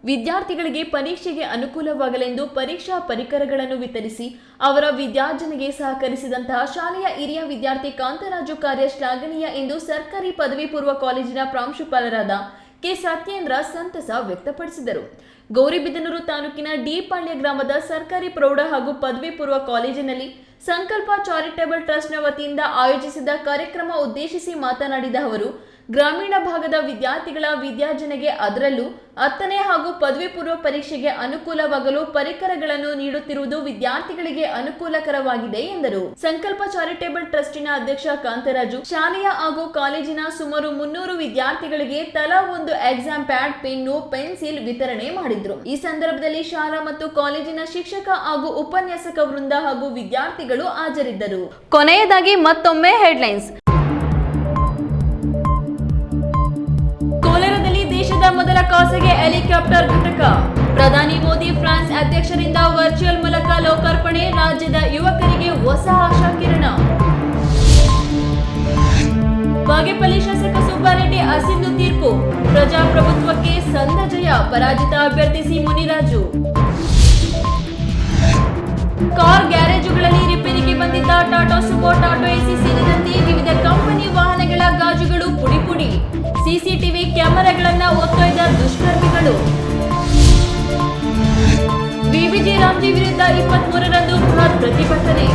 ವಿದ್ಯಾರ್ಥಿಗಳಿಗೆ ಪರೀಕ್ಷೆಗೆ ಅನುಕೂಲವಾಗಲೆಂದು ಪರೀಕ್ಷಾ ಪರಿಕರಗಳನ್ನು ವಿತರಿಸಿ ಅವರ ವಿದ್ಯಾರ್ಜನೆಗೆ ಸಹಕರಿಸಿದಂತಹ ಶಾಲೆಯ ಹಿರಿಯ ವಿದ್ಯಾರ್ಥಿ ಕಾಂತರಾಜು ಕಾರ್ಯ ಶ್ಲಾಘನೀಯ ಎಂದು ಸರ್ಕಾರಿ ಪದವಿ ಪೂರ್ವ ಕಾಲೇಜಿನ ಪ್ರಾಂಶುಪಾಲರಾದ ಕೆ ಸತ್ಯೇಂದ್ರ ಸಂತಸ ವ್ಯಕ್ತಪಡಿಸಿದರು. ಗೌರಿಬಿದನೂರು ತಾಲೂಕಿನ ಡಿಪಾಳ್ಯ ಗ್ರಾಮದ ಸರ್ಕಾರಿ ಪ್ರೌಢ ಹಾಗೂ ಪದವಿ ಪೂರ್ವ ಕಾಲೇಜಿನಲ್ಲಿ ಸಂಕಲ್ಪ ಚಾರಿಟೇಬಲ್ ಟ್ರಸ್ಟ್ನ ವತಿಯಿಂದ ಆಯೋಜಿಸಿದ ಕಾರ್ಯಕ್ರಮ ಉದ್ದೇಶಿಸಿ ಮಾತನಾಡಿದ ಅವರು, ಗ್ರಾಮೀಣ ಭಾಗದ ವಿದ್ಯಾರ್ಥಿಗಳ ವಿದ್ಯಾರ್ಜನೆಗೆ ಅದರಲ್ಲೂ 10ನೇ ಹಾಗೂ ಪದವಿ ಪೂರ್ವ ಪರೀಕ್ಷೆಗೆ ಅನುಕೂಲವಾಗಲು ಪರಿಕರಗಳನ್ನು ನೀಡುತ್ತಿರುವುದು ವಿದ್ಯಾರ್ಥಿಗಳಿಗೆ ಅನುಕೂಲಕರವಾಗಿದೆ ಎಂದರು. ಸಂಕಲ್ಪ ಚಾರಿಟೇಬಲ್ ಟ್ರಸ್ಟಿನ ಅಧ್ಯಕ್ಷ ಕಾಂತರಾಜು ಶಾಲೆಯ ಹಾಗೂ ಕಾಲೇಜಿನ ಸುಮಾರು 300 ವಿದ್ಯಾರ್ಥಿಗಳಿಗೆ ತಲಾ ಒಂದು ಎಕ್ಸಾಮ್ ಪ್ಯಾಡ್, ಪೆನ್ನು, ಪೆನ್ಸಿಲ್ ವಿತರಣೆ ಮಾಡಿದ್ರು. ಈ ಸಂದರ್ಭದಲ್ಲಿ ಶಾಲಾ ಮತ್ತು ಕಾಲೇಜಿನ ಶಿಕ್ಷಕ ಹಾಗೂ ಉಪನ್ಯಾಸಕ ವೃಂದ ಹಾಗೂ ವಿದ್ಯಾರ್ಥಿಗಳು ಹಾಜರಿದ್ದರು. ಕೊನೆಯದಾಗಿ ಮತ್ತೊಮ್ಮೆ ಹೆಡ್ಲೈನ್ಸ್. ಕೋಲಾರದಲ್ಲಿ ದೇಶದ ಮೊದಲ ಖಾಸಗಿ ಹೆಲಿಕಾಪ್ಟರ್ ಘಟಕ. ಪ್ರಧಾನಿ ಮೋದಿ ಫ್ರಾನ್ಸ್ ಅಧ್ಯಕ್ಷರಿಂದ ವರ್ಚುವಲ್ ಮೂಲಕ ಲೋಕಾರ್ಪಣೆ. ರಾಜ್ಯದ ಯುವಕರಿಗೆ ಹೊಸ ಆಶಾ ಕಿರಣ. ಬಾಗೇಪಲ್ಲಿ ಶಾಸಕ ಸುಬ್ಬಾರೆಡ್ಡಿ ಅಸಿಂಧು ತೀರ್ಪು. ಪ್ರಜಾಪ್ರಭುತ್ವಕ್ಕೆ ಸಂದ ಜಯ. ಪರಾಜಿತ ಅಭ್ಯರ್ಥಿ ಸಿ ಮುನಿರಾಜು. ಕಾರ್ ಗ್ಯಾರೇಜುಗಳಲ್ಲಿ ರಿಪೇರಿಗೆ ಬಂದಿದ್ದ ಟಾಟಾ ಸುಮೋ, ಟಾಟಾ ಎಸಿ ಸೇರಿದಂತೆ ವಿವಿಧ ಕಂಪನಿ ವಾಹನಗಳ ಗಾಜುಗಳು ಪುಡಿ ಪುಡಿ. ಸಿಸಿಟಿವಿ ಕ್ಯಾಮೆರಾಗಳನ್ನ ಒತ್ತೊಯ್ದ ದುಷ್ಕರ್ಮಿಗಳು. ವಿವಿಜಿ ರಾಮ್ಜಿ ವಿರುದ್ಧ 23ರಂದು ಬೃಹತ್ ಪ್ರತಿಭಟನೆ.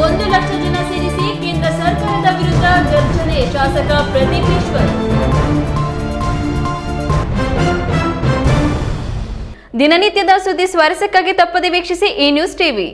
1 ಲಕ್ಷ ಜನ ಸೇರಿಸಿ ಕೇಂದ್ರ ಸರ್ಕಾರದ ವಿರುದ್ಧ ಗರ್ಜನೆ. ಶಾಸಕ ಪ್ರದೀಪ್ ಈಶ್ವರ್. ದಿನನಿತ್ಯದ ಸುದ್ದಿ ಸ್ವಾರಸ್ಯಕ್ಕಾಗಿ ತಪ್ಪದೆ ವೀಕ್ಷಿಸಿ ಈ ನ್ಯೂಸ್ ಟಿವಿ.